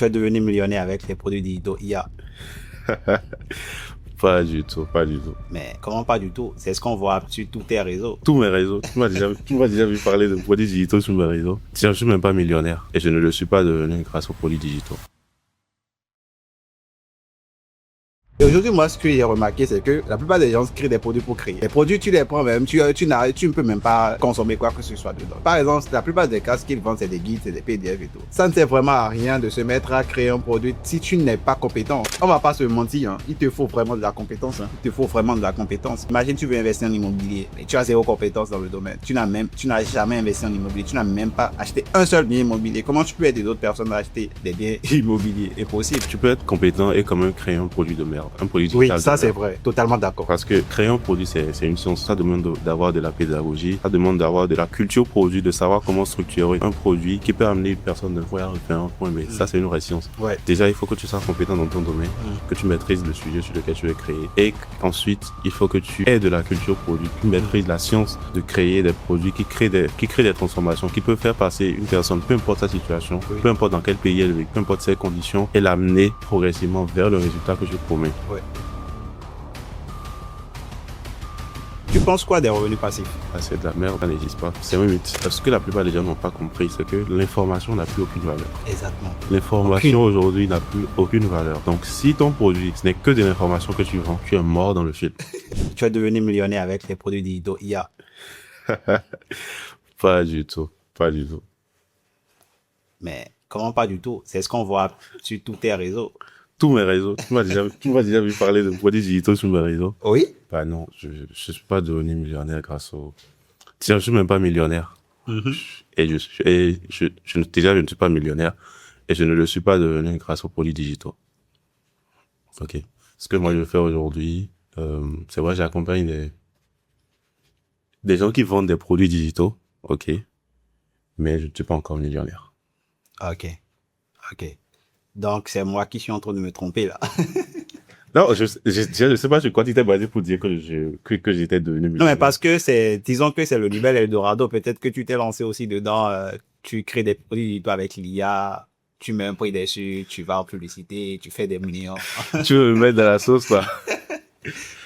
Tu es devenu millionnaire avec les produits digitaux IA. Pas du tout, pas du tout. Mais comment pas du tout? C'est ce qu'on voit sur tous tes réseaux. Tous mes réseaux, tu m'as déjà vu parler de produits digitaux sur mes réseaux. Tiens, je suis même pas millionnaire et je ne le suis pas devenu grâce aux produits digitaux. Et aujourd'hui, moi, ce que j'ai remarqué, c'est que la plupart des gens créent des produits pour créer. Les produits, tu les prends même, tu ne peux même pas consommer quoi que ce soit dedans. Par exemple, la plupart des cas, ce qu'ils vendent, c'est des guides, c'est des PDF et tout. Ça ne sert vraiment à rien de se mettre à créer un produit si tu n'es pas compétent. On va pas se mentir, hein. Il te faut vraiment de la compétence. Il te faut vraiment de la compétence. Imagine, tu veux investir en immobilier, mais tu as zéro compétence dans le domaine. Tu n'as jamais investi en immobilier. Tu n'as même pas acheté un seul bien immobilier. Comment tu peux aider d'autres personnes à acheter des biens immobiliers? Impossible. Tu peux être compétent et quand même créer un produit de merde, un produit Oui, digital ça de c'est merde. vrai. Totalement d'accord. Parce que créer un produit, c'est une science. Ça demande d'avoir de la pédagogie, ça demande d'avoir de la culture produit, de savoir comment structurer un produit qui peut amener une personne d'un point A vers un point B. Ça, c'est une vraie science. Ouais. Déjà, il faut que tu sois compétent dans ton domaine, que tu maîtrises le sujet sur lequel tu veux créer. Et ensuite, il faut que tu aies de la culture produit, que tu maîtrises la science de créer des produits qui créent des transformations, qui peuvent faire passer une personne, peu importe sa situation, peu importe dans quel pays elle vit, peu importe ses conditions, et l'amener progressivement vers le résultat que je promets. Ouais. Tu penses quoi des revenus passifs? Ah, c'est de la merde, ça n'existe pas. C'est un mythe. Ce que la plupart des gens n'ont pas compris, c'est que l'information n'a plus aucune valeur. Exactement. L'information aujourd'hui n'a plus aucune valeur. Donc, si ton produit, ce n'est que de l'information que tu vends, tu es mort dans le film. Tu es devenu millionnaire avec les produits digitaux IA. Pas du tout. Pas du tout. Mais comment pas du tout? C'est ce qu'on voit sur tous tes réseaux. Tous mes réseaux. Tu m'as déjà vu parler de produits digitaux sur mes réseaux. Oui. Bah non, je suis pas devenu millionnaire grâce au... Tiens, je suis même pas millionnaire. Déjà, je ne suis pas millionnaire. Et je ne le suis pas devenu grâce aux produits digitaux. Ok. Ce que moi je fais aujourd'hui, c'est vrai, j'accompagne des gens qui vendent des produits digitaux. Ok. Mais je ne suis pas encore millionnaire. Ok. Ok. Donc, c'est moi qui suis en train de me tromper là. Non, je sais pas sur quoi tu t'es basé pour dire que j'étais devenu Non, millionnaire. mais parce que disons que c'est le nouvel Eldorado. Peut-être que tu t'es lancé aussi dedans. Tu crées des produits digitaux avec l'IA. Tu mets un prix dessus. Tu vas en publicité. Tu fais des millions. Tu veux me mettre dans la sauce, là?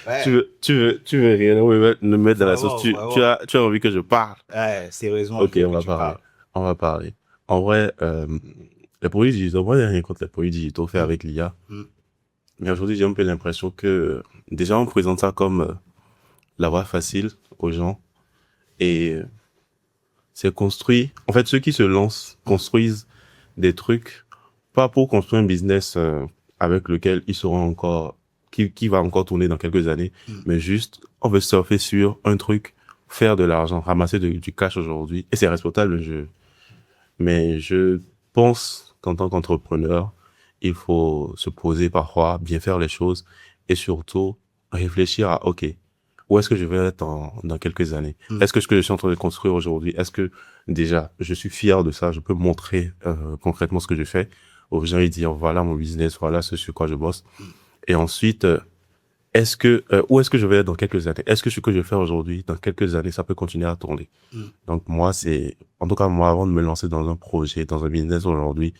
Ouais. Tu veux rien me mettre dans la sauce. Vraiment. Tu as envie que je parle. Ouais, sérieusement. Ok, je veux on que va tu parler. parles. On va parler. En vrai, les produits digitaux, moi, j'ai rien contre les produits digitaux faits avec l'IA. Mm. Mais aujourd'hui, j'ai un peu l'impression que, déjà, on présente ça comme la voie facile aux gens. Et c'est construit. En fait, ceux qui se lancent construisent des trucs, pas pour construire un business avec lequel ils seront encore, qui va encore tourner dans quelques années, mais juste, on veut surfer sur un truc, faire de l'argent, ramasser du cash aujourd'hui. Et c'est respectable, mais je pense qu'en tant qu'entrepreneur, il faut se poser parfois, bien faire les choses et surtout réfléchir à, OK, où est-ce que je vais être dans quelques années? Est-ce que ce que je suis en train de construire aujourd'hui, est-ce que déjà je suis fier de ça? Je peux montrer concrètement ce que je fais aux gens et dire voilà mon business, voilà ce sur quoi je bosse. Et ensuite, où est-ce que je vais être dans quelques années? Est-ce que ce que je fais aujourd'hui, dans quelques années, ça peut continuer à tourner? Donc moi, en tout cas moi, avant de me lancer dans un projet, dans un business aujourd'hui,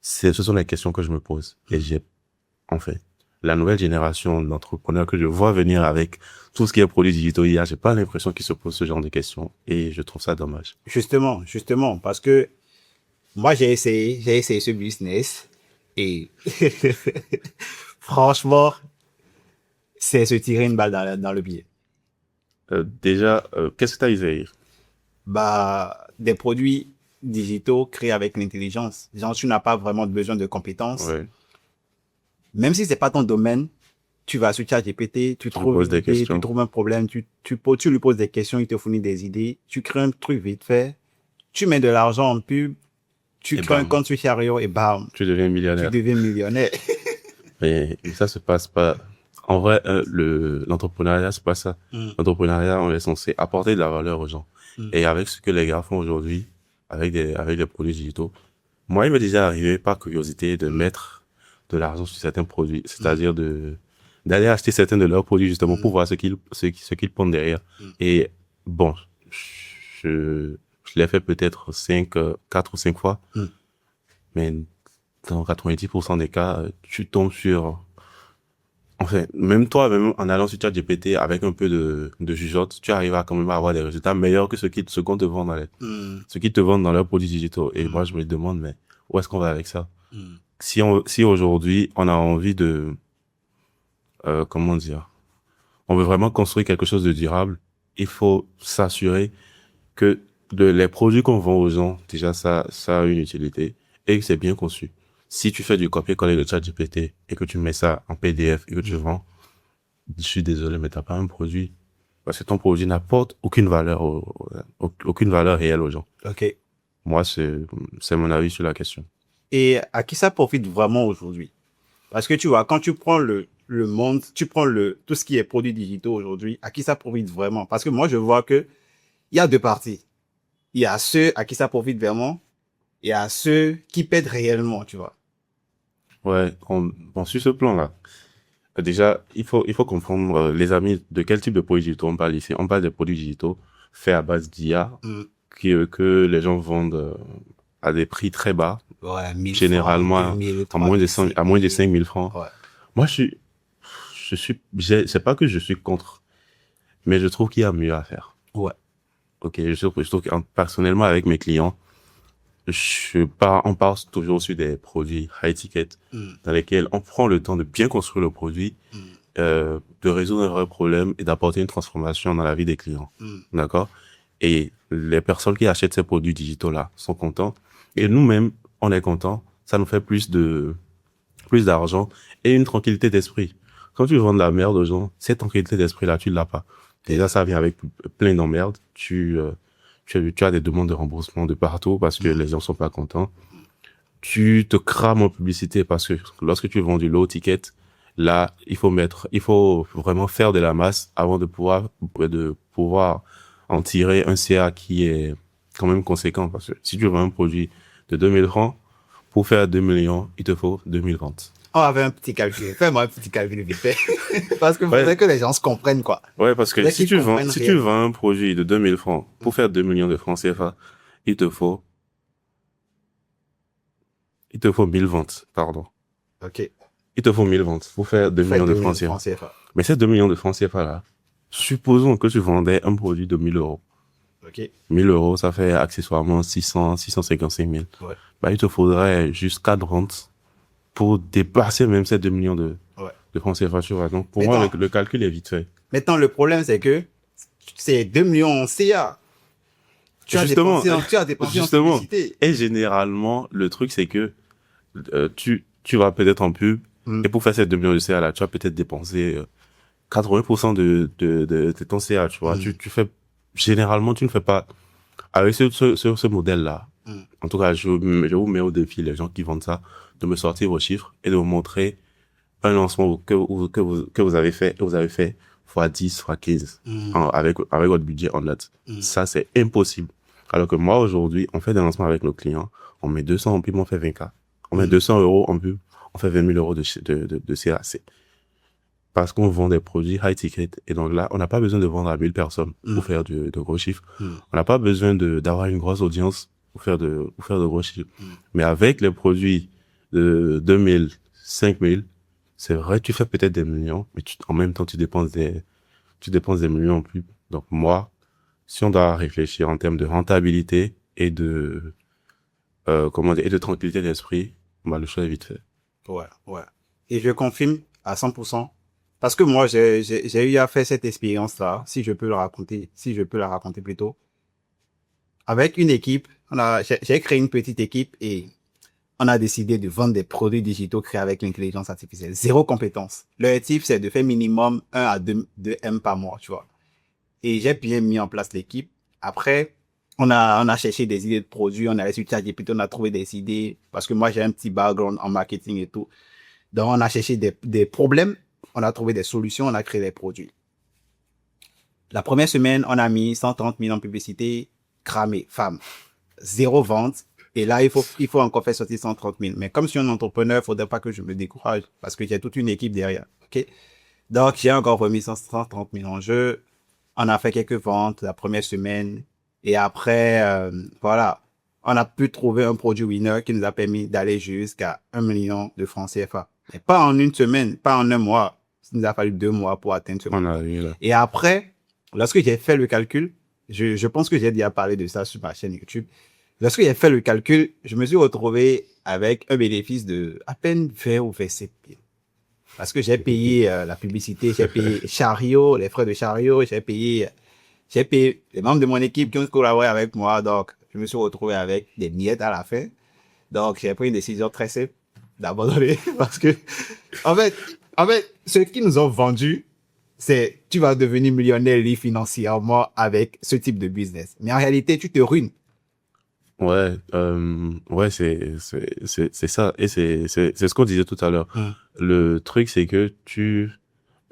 ce sont les questions que je me pose. Et en fait, la nouvelle génération d'entrepreneurs que je vois venir avec tout ce qui est produits digitaux IA, j'ai pas l'impression qu'ils se posent ce genre de questions et je trouve ça dommage. Justement, parce que moi, j'ai essayé ce business et franchement, c'est se tirer une balle dans le pied. Déjà, qu'est-ce que tu as essayé? Bah, des produits digitaux créés avec l'intelligence. Genre, tu n'as pas vraiment besoin de compétences. Ouais, Même si c'est pas ton domaine, tu vas sur ChatGPT, tu tu me trouves poses une des idée, tu questions. trouves un problème, tu lui poses des questions, il te fournit des idées, tu crées un truc vite fait, tu mets de l'argent en pub, tu Et crées un bam, compte sur Chariot et bam, tu deviens tu millionnaire. deviens millionnaire. Mais ça se passe pas. En vrai, l'entrepreneuriat, c'est pas ça. L'entrepreneuriat, on est censé apporter de la valeur aux gens. Et avec ce que les gars font aujourd'hui, avec des produits digitaux, moi, il m'est déjà arrivé par curiosité de mettre de l'argent sur certains produits, c'est-à-dire d'aller acheter certains de leurs produits justement pour voir ce qu'ils pondent derrière. Et bon, je l'ai fait peut-être 4 ou 5 fois, mais dans 90% des cas, tu tombes sur... Enfin, même toi, même en allant sur ChatGPT avec un peu de jugeote, tu arrives à quand même avoir des résultats meilleurs que ce qu'on te vend Hmm, ce qu'ils te vendent dans leurs produits digitaux. Et hmm, moi, je me demande, mais où est-ce qu'on va avec ça? hmm. Si aujourd'hui, on a envie de, comment dire, on veut vraiment construire quelque chose de durable, il faut s'assurer que les produits qu'on vend aux gens, déjà, ça a une utilité et que c'est bien conçu. Si tu fais du copier-coller de ChatGPT et que tu mets ça en PDF et que tu Hmm. vends, je suis désolé, mais t'as pas un produit. Parce que ton produit n'apporte aucune valeur, aucune valeur réelle aux gens. OK. Moi, c'est mon avis sur la question. Et à qui ça profite vraiment aujourd'hui? Parce que tu vois, quand tu prends le monde, tu prends tout ce qui est produits digitaux aujourd'hui, à qui ça profite vraiment? Parce que moi, je vois que il y a deux parties. Il y a ceux à qui ça profite vraiment, et à ceux qui pètent réellement, tu vois. Ouais, bon, sur ce plan-là, déjà, il faut comprendre, les amis, de quel type de produits digitaux on parle ici. On parle des produits digitaux faits à base d'IA, Hmm. que les gens vendent à des prix très bas, Ouais, 1 000 francs, deux généralement mille, à trois moins de mille, 100, cinq à moins de mille. 5 000 francs. Ouais. Moi, c'est pas que je suis contre, mais je trouve qu'il y a mieux à faire. Ouais. Ok, je trouve que personnellement avec mes clients, on part toujours sur des produits high ticket Hmm. dans lesquels on prend le temps de bien construire le produit, Hmm. de résoudre un vrai problème et d'apporter une transformation dans la vie des clients. Hmm. D'accord? Et les personnes qui achètent ces produits digitaux-là sont contents. Et nous-mêmes, on est contents. Ça nous fait plus d'argent et une tranquillité d'esprit. Quand tu vends de la merde aux gens, cette tranquillité d'esprit-là, tu l'as pas. Déjà, ça vient avec plein d'emmerdes. Tu as des demandes de remboursement de partout parce que Hmm. les gens sont pas contents. Tu te crames en publicité parce que lorsque tu vends du low ticket, là, il faut vraiment faire de la masse avant de pouvoir en tirer un CA qui est quand même conséquent. Parce que si tu vends un produit de 2 000 francs, pour faire 2 millions, il te faut 2 000 ventes. On va faire un petit calcul. Fais-moi un petit calcul vite fait. Parce que Ouais, faudrait que les gens se comprennent, quoi. ouais, parce que Faudrait qu'ils comprennent si tu réellement. vends un produit de 2 000 francs pour faire 2 millions de francs CFA, il te faut, il te faut 1 000 ventes, pardon. OK. Il te faut 1 000 ventes pour faire 2 Faites millions de 2000 francs francs CFA. CFA. Mais ces 2 millions de francs CFA là, supposons que tu vendais un produit de 1 000 euros. OK. 1 000 euros, ça fait accessoirement 655 000. Ouais. Bah, il te faudrait juste 4 ventes pour dépasser même ces 2 millions Ouais. de francs CFA, tu vois. Donc, pour moi, Maintenant, le calcul est vite fait. maintenant, le problème, c'est que c'est 2 millions en CA. Justement, Tu as dépensé en justement. publicité. Et généralement, le truc, c'est que tu vas peut-être en pub, Hmm. et pour faire ces 2 millions de CA là, tu vas peut-être dépenser 80% de ton CA, tu vois. Hmm. Généralement, tu ne fais pas, avec ce modèle-là. Hmm. En tout cas, je vous mets au défi, les gens qui vendent ça, de me sortir vos chiffres et de vous montrer un lancement que vous avez fait, et vous avez fait fois 10, fois 15, Hmm. avec votre budget en note. Hmm. Ça, c'est impossible. Alors que moi, aujourd'hui, on fait des lancements avec nos clients, on met 200 en pub, on fait 20K. On met Hmm. 200 euros en pub, on fait 20 000 euros de CAC. Parce qu'on vend des produits high ticket. Et donc là, on n'a pas besoin de vendre à 1000 personnes Hmm. pour faire de gros chiffres. Hmm. On n'a pas besoin d'avoir une grosse audience pour faire de gros chiffres. Hmm. Mais avec les produits de 2000, 5000, c'est vrai, tu fais peut-être des millions, mais en même temps, tu dépenses des millions en plus. Donc moi, si on doit réfléchir en termes de rentabilité et comment dire, et de tranquillité d'esprit, bah, le choix est vite fait. Ouais, ouais. Et je confirme à 100%. Parce que moi, j'ai eu à faire cette expérience-là, si je peux le raconter, si je peux la raconter plutôt. Avec une équipe, j'ai créé une petite équipe et on a décidé de vendre des produits digitaux créés avec l'intelligence artificielle. Zéro compétence. L'objectif, c'est de faire minimum 1 à 2 M par mois, tu vois. Et j'ai bien mis en place l'équipe. Après, on a cherché des idées de produits, on a reçu ChatGPT, on a trouvé des idées, parce que moi, j'ai un petit background en marketing et tout. Donc, on a cherché des problèmes, on a trouvé des solutions, on a créé des produits. La première semaine, on a mis 130 000 en publicité, cramé, femme. Zéro vente. Et là, il faut encore faire sortir 130 000. Mais comme je suis un entrepreneur, il faudrait pas que je me décourage parce que j'ai toute une équipe derrière. OK? Donc, j'ai encore remis 130 000 en jeu. On a fait quelques ventes la première semaine. Et après, voilà, on a pu trouver un produit winner qui nous a permis d'aller jusqu'à 1 million de francs CFA. Mais pas en une semaine, pas en un mois. Il nous a fallu 2 mois pour atteindre ce On moment. a eu là. Et après, lorsque j'ai fait le calcul, je pense que j'ai déjà parlé de ça sur ma chaîne YouTube. Lorsque j'ai fait le calcul, je me suis retrouvé avec un bénéfice de à peine 20 ou 27 000. Parce que j'ai payé la publicité, j'ai payé chariot, les frais de chariot, j'ai payé les membres de mon équipe qui ont collaboré avec moi. Donc, je me suis retrouvé avec des miettes à la fin. Donc, j'ai pris une décision très simple d'abandonner parce que, en fait, ce qu'ils nous ont vendu, c'est tu vas devenir millionnaire financièrement avec ce type de business. Mais en réalité, tu te ruines. Ouais, c'est ça. Et c'est ce qu'on disait tout à l'heure. Le truc, c'est que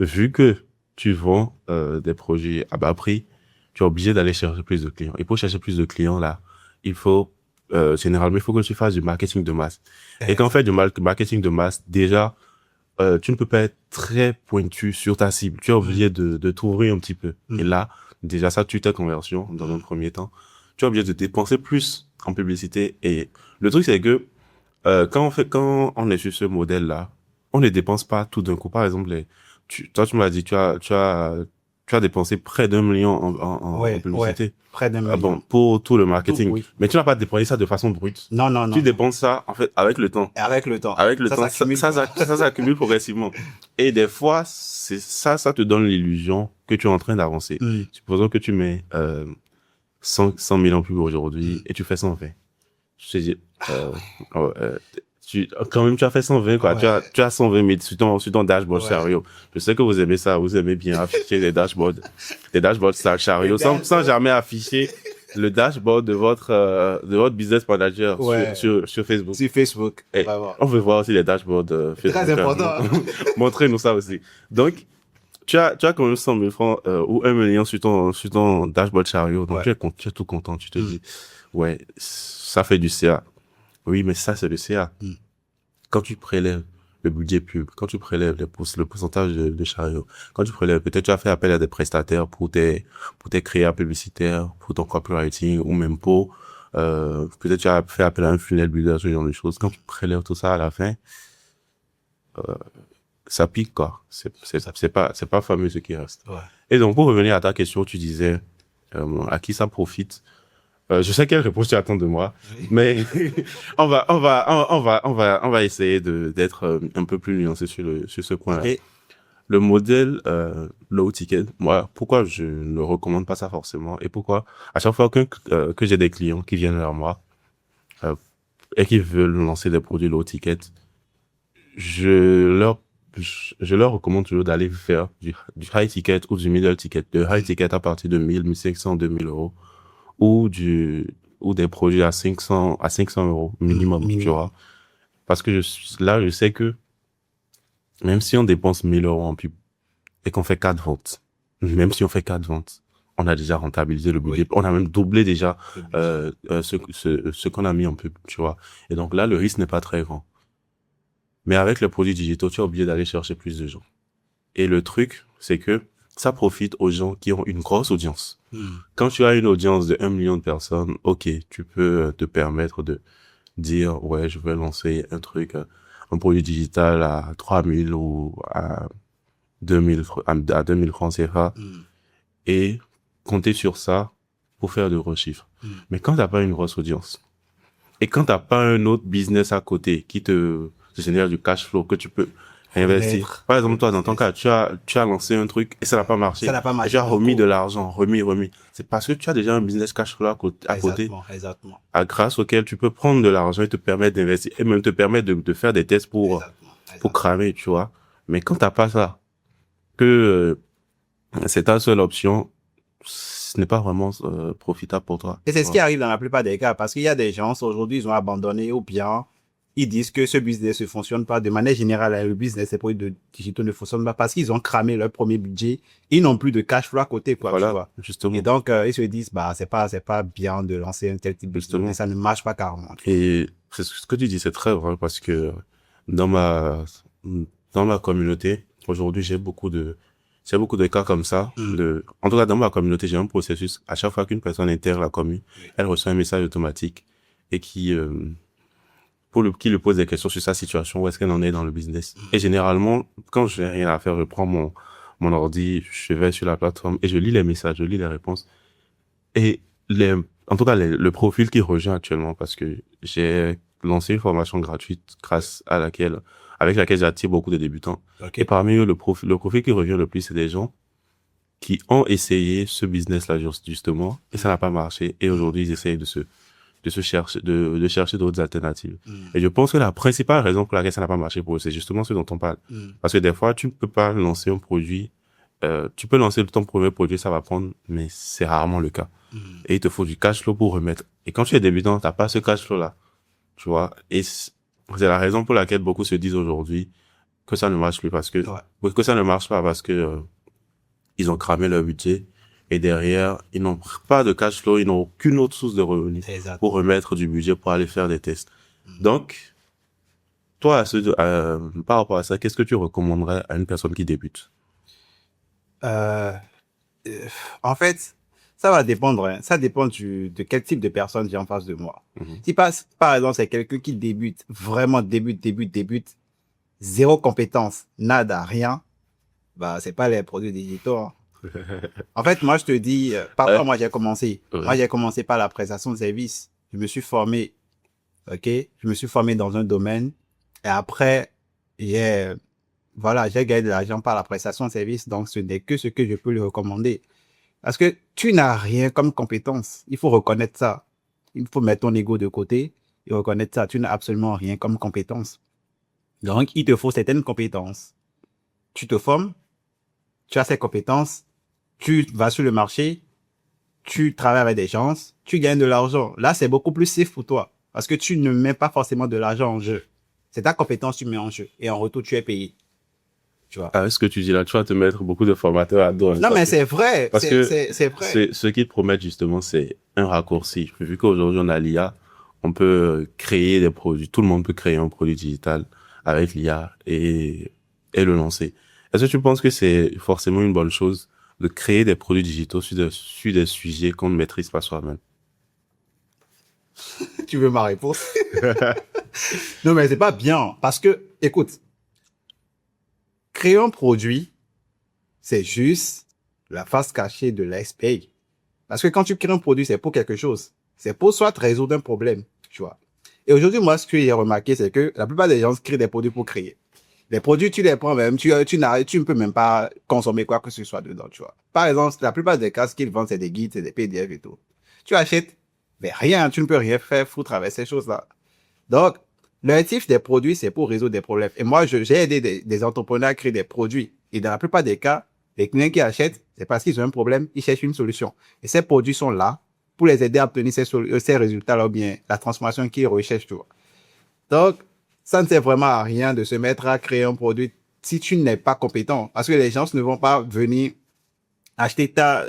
vu que tu vends, des produits à bas prix, tu es obligé d'aller chercher plus de clients. Et pour chercher plus de clients, là, généralement, il faut que tu fasses du marketing de masse. Et quand on fait du marketing de masse, déjà, tu ne peux pas être très pointu sur ta cible. Tu es obligé de t'ouvrir un petit peu. Et là, déjà, ça tue ta conversion dans un premier temps. Tu es obligé de dépenser plus en publicité. Et le truc, c'est que quand on est sur ce modèle-là, on ne dépense pas tout d'un coup. Par exemple, toi, tu m'as dit, tu as dépensé près d'1 million en publicité. Ouais, près d'1 million. Ah bon, pour tout le marketing. Oui. Mais tu n'as pas dépensé ça de façon brute. Non. Tu dépenses ça, en fait, avec le temps. Et avec le temps. Avec le temps, ça s'accumule progressivement. Et des fois, ça te donne l'illusion que tu es en train d'avancer. Supposons que tu mets 100 000 en pub aujourd'hui et tu fais 120. Je te dis, quand même, tu as fait 120, quoi. Ouais. Tu as 120 000 sur ton dashboard Chariot. Je sais que vous aimez ça. Vous aimez bien afficher des dashboards Chariot sans jamais afficher le dashboard de votre business manager sur Facebook. Sur Facebook. Et on veut voir aussi les dashboards Facebook. Très important. Montrez-nous ça aussi. Donc, tu as quand même 100 000 francs ou 1 million sur ton dashboard Chariot. Donc, tu es tout content. Tu te dis, ouais, ça fait du CA. Oui, mais ça, c'est le CA. Quand tu prélèves le budget pub, quand tu prélèves le pourcentage de Chariot, quand tu prélèves, peut-être tu as fait appel à des prestataires pour tes créas publicitaires, pour ton copywriting, ou même peut-être tu as fait appel à un funnel builder, ce genre de choses. Quand tu prélèves tout ça à la fin, ça pique, quoi. C'est pas fameux ce qui reste. Ouais. Et donc, pour revenir à ta question, tu disais, à qui ça profite? Je sais quelle réponse tu attends de moi, mais on va essayer d'être un peu plus nuancé sur ce point-là. Okay. Le modèle low ticket, moi, pourquoi je ne recommande pas ça forcément et pourquoi à chaque fois que j'ai des clients qui viennent vers moi et qui veulent lancer des produits low ticket, je leur recommande toujours d'aller faire du high ticket ou du middle ticket. Le high ticket à partir de 1000, 1500, 2000 euros. Ou des produits à 500 euros minimum, tu vois. Parce que je sais que même si on dépense 1000 euros en pub et qu'on fait 4 ventes, même si on fait 4 ventes, on a déjà rentabilisé le budget. Oui. On a même doublé déjà ce qu'on a mis en pub, tu vois. Et donc là, le risque n'est pas très grand. Mais avec les produits digitaux, tu es obligé d'aller chercher plus de gens. Et le truc, c'est que ça profite aux gens qui ont une grosse audience. Quand tu as une audience de 1 million de personnes, ok, tu peux te permettre de dire, ouais, je vais lancer un produit digital à 3000 ou à 2000 francs CFA et compter sur ça pour faire de gros chiffres. Mais quand t'as pas une grosse audience et quand t'as pas un autre business à côté qui te génère du cash flow que tu peux investir. Par exemple, toi, dans ton cas, tu as lancé un truc et ça n'a pas marché. Ça n'a pas marché. Tu as remis de l'argent, remis. C'est parce que tu as déjà un business cash flow à côté. Exactement. Grâce auquel tu peux prendre de l'argent et te permettre d'investir et même te permettre de faire des tests pour cramer, tu vois. Mais quand t'as pas ça, que c'est ta seule option, ce n'est pas vraiment profitable pour toi. Et c'est ce qui arrive dans la plupart des cas parce qu'il y a des gens, aujourd'hui, ils ont abandonné ou bien ils disent que ce business ne fonctionne pas. De manière générale, le business, ces produits digitaux ne fonctionnent pas parce qu'ils ont cramé leur premier budget. Ils n'ont plus de cash flow à côté, quoi. Voilà, tu vois. justement. Et donc, ils se disent, c'est pas bien de lancer un tel type de business. Ça ne marche pas carrément. Et c'est ce que tu dis, c'est très vrai parce que dans ma communauté, aujourd'hui, j'ai beaucoup de cas comme ça. En tout cas, dans ma communauté, j'ai un processus. À chaque fois qu'une personne intègre la commune, elle reçoit un message automatique. et qui qui lui pose des questions sur sa situation, où est-ce qu'elle en est dans le business. Et généralement, quand je n'ai rien à faire, je prends mon ordi, je vais sur la plateforme et je lis les messages, je lis les réponses. Et en tout cas, le profil qui revient actuellement, parce que j'ai lancé une formation gratuite avec laquelle j'attire beaucoup de débutants. Okay. Et parmi eux, le profil qui revient le plus, c'est des gens qui ont essayé ce business-là, justement, et ça n'a pas marché. Et aujourd'hui, ils essayent de chercher d'autres alternatives. Et je pense que la principale raison pour laquelle ça n'a pas marché pour eux, c'est justement ce dont on parle. Parce que des fois, tu ne peux pas lancer un produit, tu peux lancer ton premier produit, ça va prendre, mais c'est rarement le cas. Et il te faut du cash flow pour remettre. Et quand tu es débutant, t'as pas ce cash flow-là. Tu vois? Et c'est la raison pour laquelle beaucoup se disent aujourd'hui que ça ne marche plus que ça ne marche pas parce que, ils ont cramé leur budget. Et derrière, ils n'ont pas de cash flow, ils n'ont aucune autre source de revenus pour remettre du budget pour aller faire des tests. Donc, toi, par rapport à ça, qu'est-ce que tu recommanderais à une personne qui débute? En fait, ça va dépendre. Hein. Ça dépend de quel type de personne j'ai en face de moi. Si par exemple, c'est quelqu'un qui débute, vraiment débute, zéro compétence, nada, rien, bah, c'est pas les produits digitaux. Hein. En fait, moi, je te dis, par quoi moi j'ai commencé. Moi, j'ai commencé par la prestation de service. Je me suis formé, je me suis formé dans un domaine. Et après, j'ai gagné de l'argent par la prestation de service. Donc, ce n'est que ce que je peux lui recommander. Parce que tu n'as rien comme compétence. Il faut reconnaître ça. Il faut mettre ton ego de côté et reconnaître ça. Tu n'as absolument rien comme compétence. Donc, il te faut certaines compétences. Tu te formes, tu as ces compétences, tu vas sur le marché, tu travailles avec des gens, tu gagnes de l'argent. Là, c'est beaucoup plus safe pour toi parce que tu ne mets pas forcément de l'argent en jeu. C'est ta compétence que tu mets en jeu et en retour, tu es payé. Tu vois. Ah, ce que tu dis là, tu vas te mettre beaucoup de formateurs à dos. Non, mais c'est vrai. Parce que c'est vrai. Ce qu'ils te promettent justement, c'est un raccourci. Vu qu'aujourd'hui on a l'IA, on peut créer des produits. Tout le monde peut créer un produit digital avec l'IA et le lancer. Est-ce que tu penses que c'est forcément une bonne chose de créer des produits digitaux sur des sujets qu'on ne maîtrise pas soi-même? Tu veux ma réponse? Non, mais c'est pas bien. Parce que, écoute, créer un produit, c'est juste la face cachée de l'iceberg. Parce que quand tu crées un produit, c'est pour quelque chose. C'est pour soit te résoudre un problème, tu vois. Et aujourd'hui, moi, ce que j'ai remarqué, c'est que la plupart des gens créent des produits pour créer. Les produits, tu les prends même, tu ne peux même pas consommer quoi que ce soit dedans, tu vois. Par exemple, la plupart des cas, ce qu'ils vendent, c'est des guides, c'est des PDF et tout. Tu achètes, mais rien, tu ne peux rien faire foutre avec ces choses-là. Donc, l'objectif des produits, c'est pour résoudre des problèmes. Et moi, j'ai aidé des entrepreneurs à créer des produits. Et dans la plupart des cas, les clients qui achètent, c'est parce qu'ils ont un problème, ils cherchent une solution. Et ces produits sont là pour les aider à obtenir ces résultats-là ou bien la transformation qu'ils recherchent, tu vois. Donc, ça ne sert vraiment à rien de se mettre à créer un produit si tu n'es pas compétent. Parce que les gens ne vont pas venir acheter ta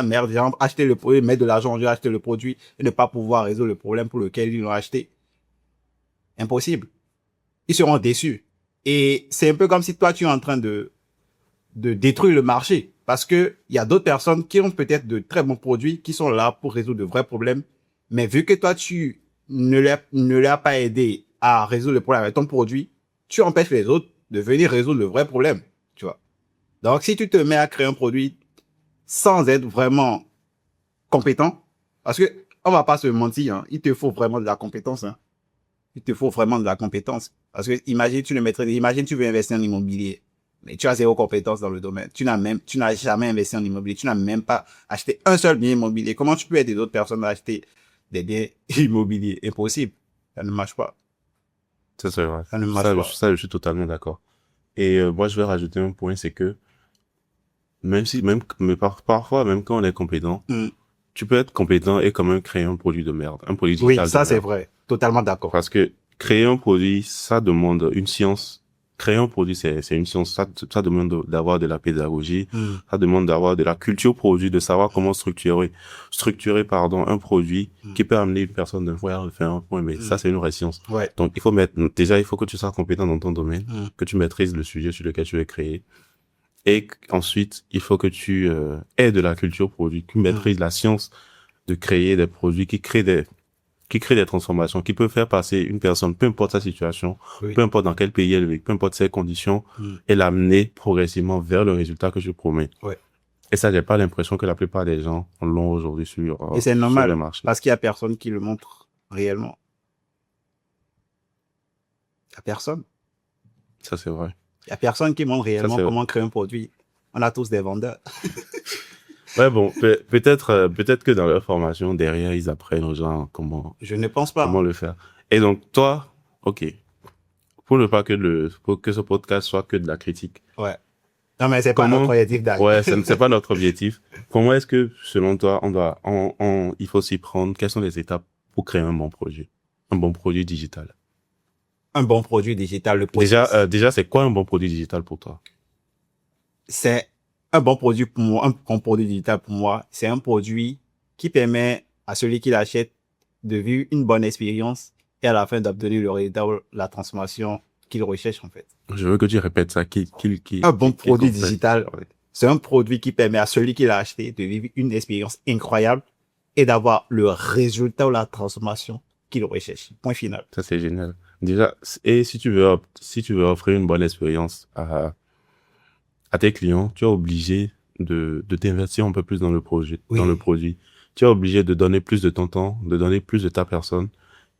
merde, acheter le produit, mettre de l'argent en jeu, acheter le produit et ne pas pouvoir résoudre le problème pour lequel ils l'ont acheté. Impossible. Ils seront déçus. Et c'est un peu comme si toi, tu es en train de détruire le marché. Parce que il y a d'autres personnes qui ont peut-être de très bons produits qui sont là pour résoudre de vrais problèmes. Mais vu que toi, tu ne l'as pas aidé à résoudre le problème avec ton produit, tu empêches les autres de venir résoudre le vrai problème, tu vois. Donc, si tu te mets à créer un produit sans être vraiment compétent, parce que on va pas se mentir, hein, il te faut vraiment de la compétence, hein. Il te faut vraiment de la compétence. Parce que imagine, tu veux investir en immobilier, mais tu as zéro compétence dans le domaine. Tu n'as jamais investi en immobilier. Tu n'as même pas acheté un seul bien immobilier. Comment tu peux aider d'autres personnes à acheter des biens immobiliers? Impossible. Ça ne marche pas. Ça, c'est vrai. Ça ne marche pas. Ça, je suis totalement d'accord. Et moi, je vais rajouter un point, c'est que mais parfois, même quand on est compétent, tu peux être compétent et quand même créer un produit de merde, un produit digital. Oui, ça c'est vrai. Totalement d'accord. Parce que créer un produit, ça demande une science. Créer un produit, c'est une science. Ça demande d'avoir de la pédagogie. Ça demande d'avoir de la culture produit, de savoir comment structurer, un produit qui peut amener une personne d'un point à un point. Mais ça, c'est une vraie science. Ouais. Donc, il faut que tu sois compétent dans ton domaine, que tu maîtrises le sujet sur lequel tu veux créer. Et ensuite, il faut que tu aies de la culture produit, que tu maîtrises la science de créer des produits, qui créent qui crée des transformations, qui peut faire passer une personne, peu importe sa situation, Oui. peu importe dans quel pays elle vit, peu importe ses conditions, et l'amener progressivement vers le résultat que je promets. Ouais. Et ça, j'ai pas l'impression que la plupart des gens l'ont aujourd'hui Et c'est sur normal, le marché. parce qu'il y a personne qui le montre réellement. Il y a personne. Ça, c'est vrai. Il y a personne qui montre réellement c'est vrai. comment créer un produit. On a tous des vendeurs. Ouais, bon, peut-être que dans leur formation, derrière, ils apprennent aux gens Je ne pense pas. comment le faire. Et donc, toi, ok, pour ne pas pour que ce podcast soit que de la critique. Ouais. Non, mais c'est pas Comment, notre objectif d'ailleurs. ouais, c'est pas notre objectif. Comment est-ce que, selon toi, il faut s'y prendre? Quelles sont les étapes pour créer un bon projet? Un bon produit digital? Un bon produit digital, le produit. Déjà, c'est quoi un bon produit digital pour toi? C'est un bon produit pour moi, un bon produit digital pour moi. C'est un produit qui permet à celui qui l'achète de vivre une bonne expérience et à la fin d'obtenir le résultat ou la transformation qu'il recherche en fait. Je veux que tu répètes ça. Un bon produit comprenne. digital, c'est un produit qui permet à celui qui l'a acheté de vivre une expérience incroyable et d'avoir le résultat ou la transformation qu'il recherche. Point final. Ça, c'est génial. Déjà, et si tu veux offrir une bonne expérience à tes clients, tu es obligé de t'investir un peu plus dans le projet, Oui. dans le produit. Tu es obligé de donner plus de ton temps, de donner plus de ta personne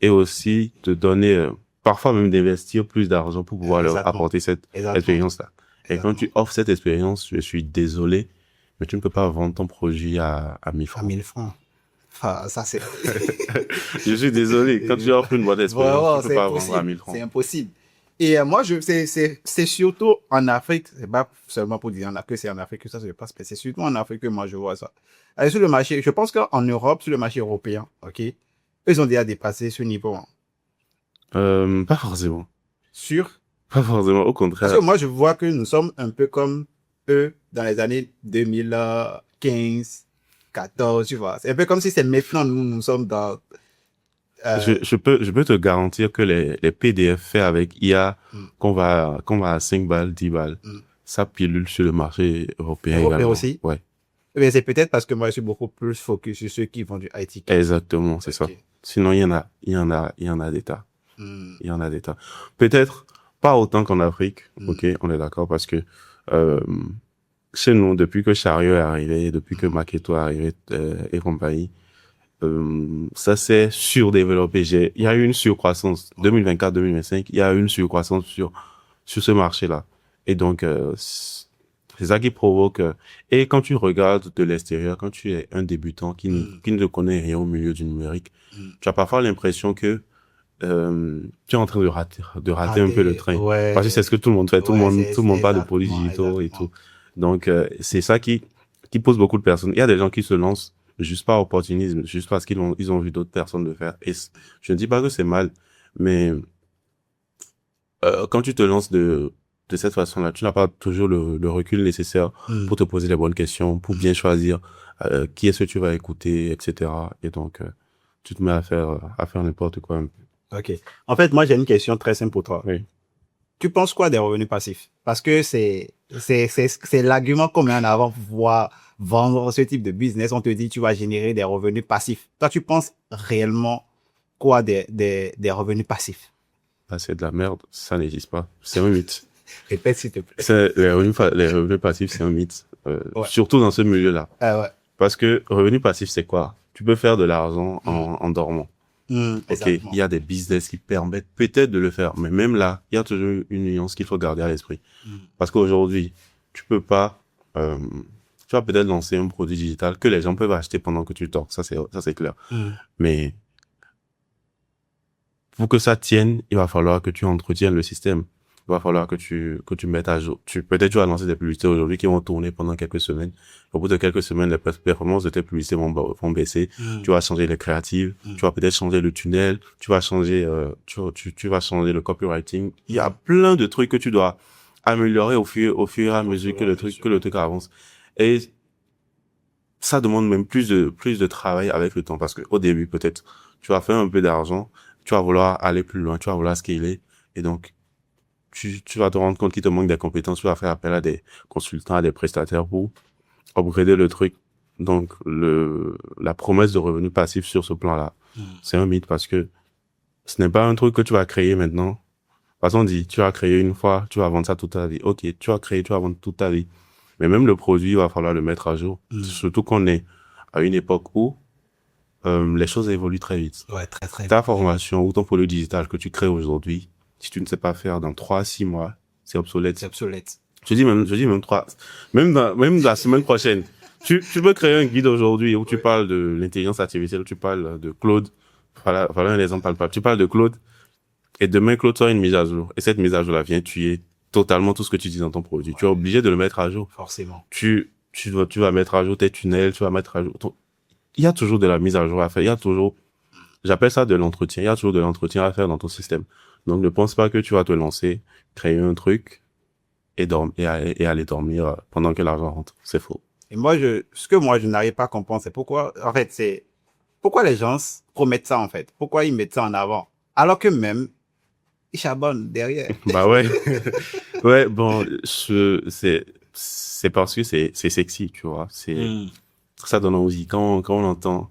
et aussi de donner, parfois même d'investir plus d'argent pour pouvoir leur Exactement. apporter cette Exactement. expérience-là. Et quand tu offres cette expérience, je suis désolé, mais tu ne peux pas vendre ton produit à 1000 À francs. 1000 francs. Enfin, ça c'est... Je suis désolé, quand tu offres une bonne expérience, Vraiment, tu peux pas vendre à 1000 francs. C'est impossible. Et moi, c'est surtout en Afrique, c'est pas seulement pour dire que c'est en Afrique que ça se passe, mais c'est surtout en Afrique que moi je vois ça. Allez, sur le marché, je pense qu'en Europe, sur le marché européen, ok, ils ont déjà dépassé ce niveau. Hein. Pas forcément. Sûr? Pas forcément, au contraire. Parce que moi, je vois que nous sommes un peu comme eux dans les années 2015, 14, tu vois. C'est un peu comme si c'est maintenant nous sommes dans... Je peux te garantir que les PDF faits avec IA qu'on va à 5 balles, 10 balles, ça pilule sur le marché européen également. aussi? Ouais. Mais c'est peut-être parce que moi, je suis beaucoup plus focus sur ceux qui font du IT. Exactement, c'est ça. Sinon, il y en a des tas. Il y en a des tas. Peut-être pas autant qu'en Afrique. Ok, on est d'accord parce que, chez nous, depuis que Chariot est arrivé, depuis que Maketo est arrivé, et compagnie, ça s'est surdéveloppé. Il y a eu une surcroissance 2024-2025. Il y a eu une surcroissance sur ce marché-là. Et donc c'est ça qui provoque. Et quand tu regardes de l'extérieur, quand tu es un débutant qui ne connaît rien au milieu du numérique, tu as parfois l'impression que tu es en train de rater un peu le train. Ouais. Parce que c'est ce que tout le monde fait. Tout le monde parle de produits digitaux et exactement. tout. Donc c'est ça qui pose beaucoup de personnes. Il y a des gens qui se lancent juste par opportunisme, juste parce qu'ils ont vu d'autres personnes le faire. Et je ne dis pas que c'est mal, mais quand tu te lances de cette façon-là, tu n'as pas toujours le recul nécessaire pour te poser les bonnes questions, pour bien choisir qui est-ce que tu vas écouter, etc. Et donc tu te mets à faire n'importe quoi. Ok. En fait, moi j'ai une question très simple pour toi. Oui. Tu penses quoi des revenus passifs? Parce que c'est l'argument qu'on met en avant pour pouvoir vendre ce type de business. On te dit tu vas générer des revenus passifs. Toi, tu penses réellement quoi des revenus passifs? Ah, c'est de la merde, ça n'existe pas. C'est un mythe. Répète s'il te plaît. Les revenus passifs, c'est un mythe. Ouais. Surtout dans ce milieu-là. Ouais. Parce que revenu passif, c'est quoi? Tu peux faire de l'argent en dormant. Ok, il y a des business qui permettent peut-être de le faire, mais même là, il y a toujours une nuance qu'il faut garder à l'esprit. Parce qu'aujourd'hui, tu peux pas, tu vas peut-être lancer un produit digital que les gens peuvent acheter pendant que tu dors, ça c'est clair. Mais pour que ça tienne, il va falloir que tu entretiennes le système. Il va falloir que tu mettes à jour. Peut-être tu vas lancer des publicités aujourd'hui qui vont tourner pendant quelques semaines. Au bout de quelques semaines, les performances de tes publicités vont baisser. Tu vas changer les créatives. Tu vas peut-être changer le tunnel. Tu vas changer, tu vas changer le copywriting. Il y a plein de trucs que tu dois améliorer au fur et à mesure que le truc avance. Et ça demande même plus de travail avec le temps parce que au début, peut-être, tu vas faire un peu d'argent. Tu vas vouloir aller plus loin. Tu vas vouloir scaler. Et donc, tu vas te rendre compte qu'il te manque des compétences, tu vas faire appel à des consultants, à des prestataires pour upgrader le truc. Donc, la promesse de revenus passifs sur ce plan-là, c'est un mythe parce que ce n'est pas un truc que tu vas créer maintenant. De toute façon, on dit, tu vas créer une fois, tu vas vendre ça toute ta vie. Ok, tu vas créer, tu vas vendre toute ta vie. Mais même le produit, il va falloir le mettre à jour. Surtout qu'on est à une époque où les choses évoluent très vite. Ouais, très, très Ta formation ou ton produit digital que tu crées aujourd'hui, si tu ne sais pas faire dans 3 à 6 mois, c'est obsolète. C'est obsolète. Je dis même même la semaine prochaine. Tu peux créer un guide aujourd'hui où tu parles de l'intelligence artificielle, tu parles de Claude. Voilà un exemple palpable. Tu parles de Claude et demain Claude sort une mise à jour. Et cette mise à jour-là vient tuer totalement tout ce que tu dis dans ton produit. Tu es obligé de le mettre à jour. Forcément. Tu vas mettre à jour tes tunnels, tu vas mettre à jour il y a toujours de la mise à jour à faire. Il y a toujours, j'appelle ça de l'entretien. Il y a toujours de l'entretien à faire dans ton système. Donc, ne pense pas que tu vas te lancer, créer un truc et aller dormir pendant que l'argent rentre. C'est faux. Et moi, ce que moi, je n'arrive pas à comprendre, c'est pourquoi les gens promettent ça, en fait. Pourquoi ils mettent ça en avant? Alors que même, ils charbonnent derrière. Bah ouais. Ouais, bon, c'est parce que c'est sexy, tu vois. Ça donne envie. Quand on entend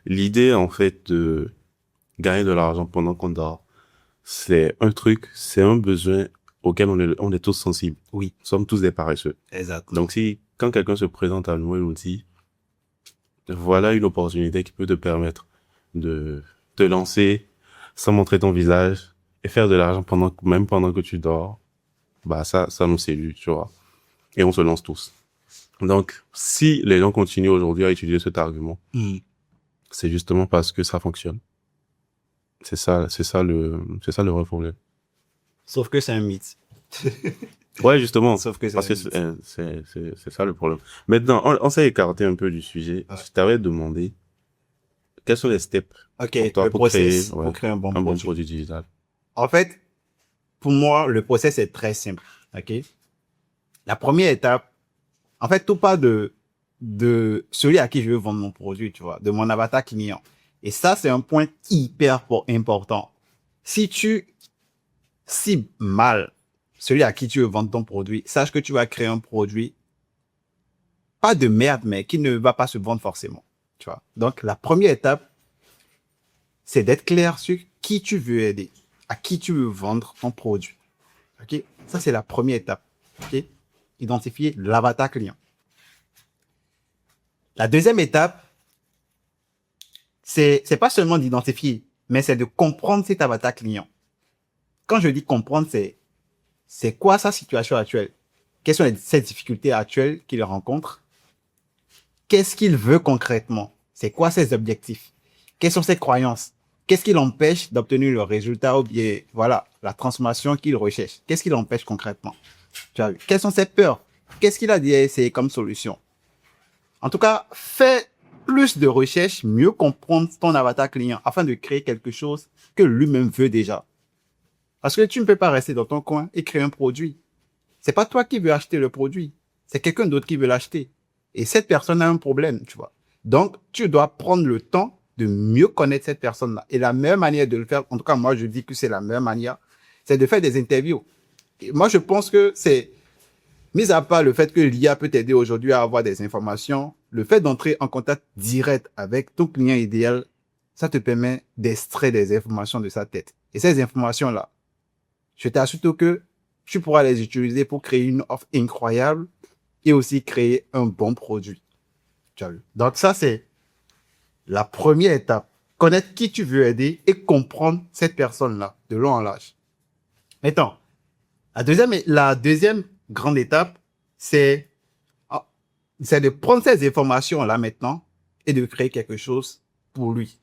l'idée, en fait, de gagner de l'argent pendant qu'on dort, c'est un besoin auquel on est tous sensibles. Oui. Nous sommes tous des paresseux. Exact. Donc quand quelqu'un se présente à nous et nous dit, voilà une opportunité qui peut te permettre de te lancer sans montrer ton visage et faire de l'argent même pendant que tu dors, bah ça nous séduit, tu vois. Et on se lance tous. Donc, si les gens continuent aujourd'hui à utiliser cet argument, c'est justement parce que ça fonctionne. C'est ça le vrai problème. Sauf que c'est un mythe. Ouais, justement. Sauf que Parce que c'est ça le problème. Maintenant, on s'est écarté un peu du sujet. Ouais. Je t'avais demandé quels sont les steps Ok, pour le process créer, pour créer un bon un bon produit. produit digital. En fait, pour moi, le process est très simple. Ok. La première étape, en fait, tout part de celui à qui je veux vendre mon produit, tu vois, de mon avatar client. Et ça, c'est un point hyper important. Si tu cibles mal celui à qui tu veux vendre ton produit, sache que tu vas créer un produit pas de merde, mais qui ne va pas se vendre forcément, tu vois. Donc, la première étape, c'est d'être clair sur qui tu veux aider, à qui tu veux vendre ton produit. Ok? Ça, c'est la première étape. Ok? Identifier l'avatar client. La deuxième étape, c'est pas seulement d'identifier, mais c'est de comprendre cet avatar client. Quand je dis comprendre, c'est quoi sa situation actuelle? Quelles sont ses difficultés actuelles qu'il rencontre? Qu'est-ce qu'il veut concrètement? C'est quoi ses objectifs? Quelles sont ses croyances? Qu'est-ce qui l'empêche d'obtenir le résultat ou bien, voilà, la transformation qu'il recherche? Qu'est-ce qui l'empêche concrètement? Tu as vu? Quelles sont ses peurs? Qu'est-ce qu'il a dit à essayer comme solution? En tout cas, fais plus de recherches, mieux comprendre ton avatar client afin de créer quelque chose que lui-même veut déjà. Parce que tu ne peux pas rester dans ton coin et créer un produit. C'est pas toi qui veux acheter le produit. C'est quelqu'un d'autre qui veut l'acheter. Et cette personne a un problème, tu vois. Donc, tu dois prendre le temps de mieux connaître cette personne-là. Et la meilleure manière de le faire, en tout cas, moi, je dis que c'est la meilleure manière, c'est de faire des interviews. Et moi, je pense que c'est, mis à part le fait que l'IA peut t'aider aujourd'hui à avoir des informations, le fait d'entrer en contact direct avec ton client idéal, ça te permet d'extraire des informations de sa tête. Et ces informations-là, je t'assure que tu pourras les utiliser pour créer une offre incroyable et aussi créer un bon produit. Tu as vu? Donc ça, c'est la première étape. Connaître qui tu veux aider et comprendre cette personne-là de long en large. Maintenant, la deuxième grande étape, c'est de prendre ces informations-là maintenant et de créer quelque chose pour lui.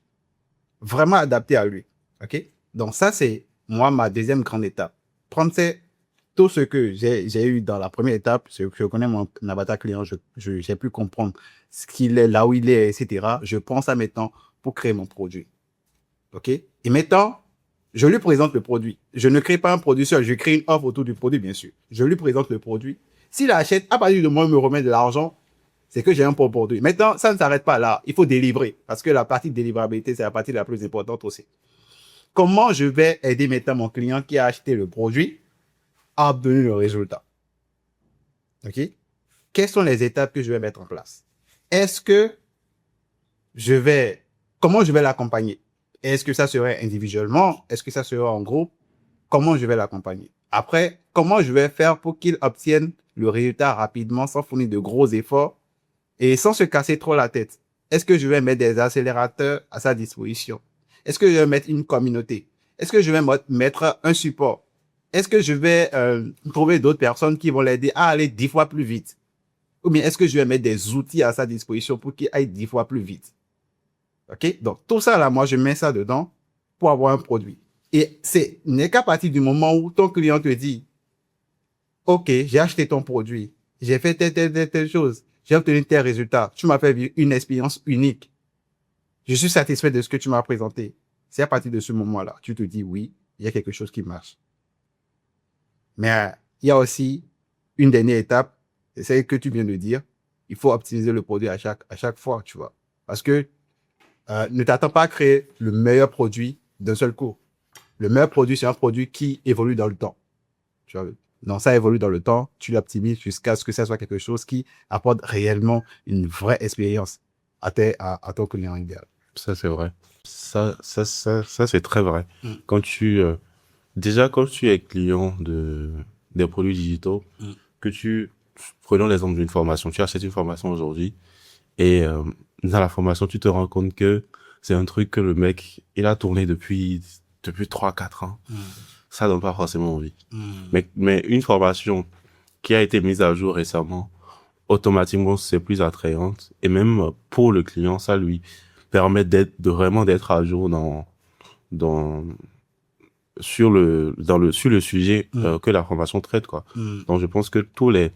Vraiment adapté à lui. OK? Donc ça, c'est moi ma deuxième grande étape. Prendre tout ce que j'ai eu dans la première étape, je connais mon avatar client, j'ai pu comprendre ce qu'il est, là où il est, etc. Je prends ça maintenant pour créer mon produit. OK? Et maintenant, je lui présente le produit. Je ne crée pas un produit seul, je crée une offre autour du produit, bien sûr. Je lui présente le produit. S'il achète, à partir du moment où il me remet de l'argent, c'est que j'ai un bon produit. Maintenant, ça ne s'arrête pas là. Il faut délivrer. Parce que la partie de délivrabilité, c'est la partie la plus importante aussi. Comment je vais aider maintenant mon client qui a acheté le produit à obtenir le résultat? OK? Quelles sont les étapes que je vais mettre en place? est-ce que comment je vais l'accompagner? Est-ce que ça serait individuellement? Est-ce que ça serait en groupe? Comment je vais l'accompagner? Après, comment je vais faire pour qu'il obtienne le résultat rapidement sans fournir de gros efforts et sans se casser trop la tête? Est-ce que je vais mettre des accélérateurs à sa disposition? Est-ce que je vais mettre une communauté? Est-ce que je vais mettre un support? Est-ce que je vais trouver d'autres personnes qui vont l'aider à aller 10 fois plus vite? Ou bien est-ce que je vais mettre des outils à sa disposition pour qu'il aille 10 fois plus vite? OK? Donc, tout ça, là, moi, je mets ça dedans pour avoir un produit. Et c'est n'est qu'à partir du moment où ton client te dit, OK, j'ai acheté ton produit, j'ai fait telle chose, j'ai obtenu tel résultat, tu m'as fait vivre une expérience unique, je suis satisfait de ce que tu m'as présenté. C'est à partir de ce moment-là, tu te dis, oui, il y a quelque chose qui marche. Mais il y a aussi une dernière étape, c'est celle que tu viens de dire, il faut optimiser le produit à chaque fois, tu vois. Parce que ne t'attends pas à créer le meilleur produit d'un seul coup. Le meilleur produit, c'est un produit qui évolue dans le temps. Tu vois. Non, ça évolue dans le temps, tu l'optimises jusqu'à ce que ça soit quelque chose qui apporte réellement une vraie expérience à ton client idéal. Ça, c'est vrai. Ça, c'est très vrai. Mm. Déjà, quand tu es client des produits digitaux, prenons l'exemple d'une formation. Tu achètes une formation aujourd'hui et dans la formation, tu te rends compte que c'est un truc que le mec, il a tourné depuis 3-4 ans. Ça donne pas forcément envie. Mais une formation qui a été mise à jour récemment, automatiquement, c'est plus attrayante. Et même pour le client, ça lui permet vraiment d'être à jour sur le sujet que la formation traite, quoi. Donc, je pense que tous les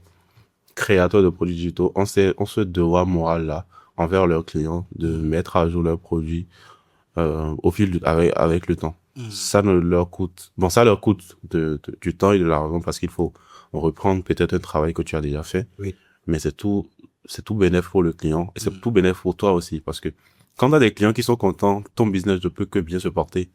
créateurs de produits digitaux ont ce devoir moral là envers leurs clients de mettre à jour leurs produits avec le temps. Ça ne leur coûte, ça leur coûte du temps et de l'argent parce qu'il faut reprendre peut-être un travail que tu as déjà fait. Oui. Mais c'est tout bénéf pour le client et c'est tout bénéf pour toi aussi parce que quand tu as des clients qui sont contents, ton business ne peut que bien se porter.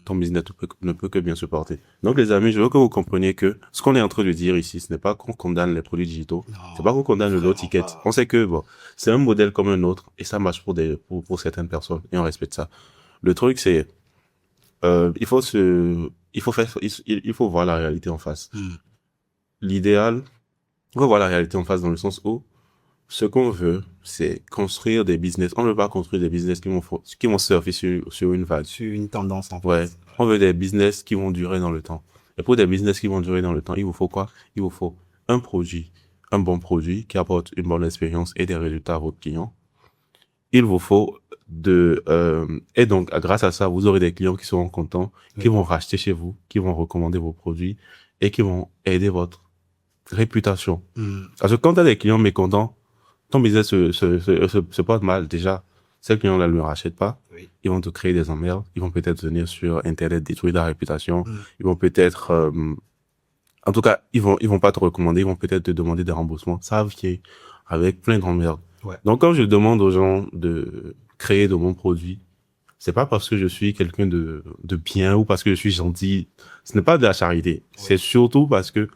Ton business ne peut que bien se porter. Donc, les amis, je veux que vous compreniez que ce qu'on est en train de dire ici, ce n'est pas qu'on condamne les produits digitaux. C'est pas qu'on condamne le low ticket. On sait que, c'est un modèle comme un autre et ça marche pour certaines personnes et on respecte ça. Le truc, c'est, il faut voir la réalité en face. L'idéal, il faut voir la réalité en face dans le sens où ce qu'on veut, c'est construire des business. On ne veut pas construire des business qui vont surfer sur une vague. Sur une tendance, en fait. Ouais. On veut des business qui vont durer dans le temps. Et pour des business qui vont durer dans le temps, il vous faut quoi? Il vous faut un bon produit qui apporte une bonne expérience et des résultats à votre client. Il vous faut et donc, grâce à ça, vous aurez des clients qui seront contents, qui vont racheter chez vous, qui vont recommander vos produits et qui vont aider votre réputation. Parce que quand tu as des clients mécontents, ton business se porte mal. Déjà, ces clients-là ne le rachètent pas. Oui. Ils vont te créer des emmerdes. Ils vont peut-être venir sur Internet détruire ta réputation. Ils vont peut-être, en tout cas, ils vont pas te recommander. Ils vont peut-être te demander des remboursements. Ça vient avec plein d'emmerdes. Ouais. Donc, quand je demande aux gens de créer de bons produits, c'est pas parce que je suis quelqu'un de bien ou parce que je suis gentil. Ce n'est pas de la charité. Oui. C'est surtout parce que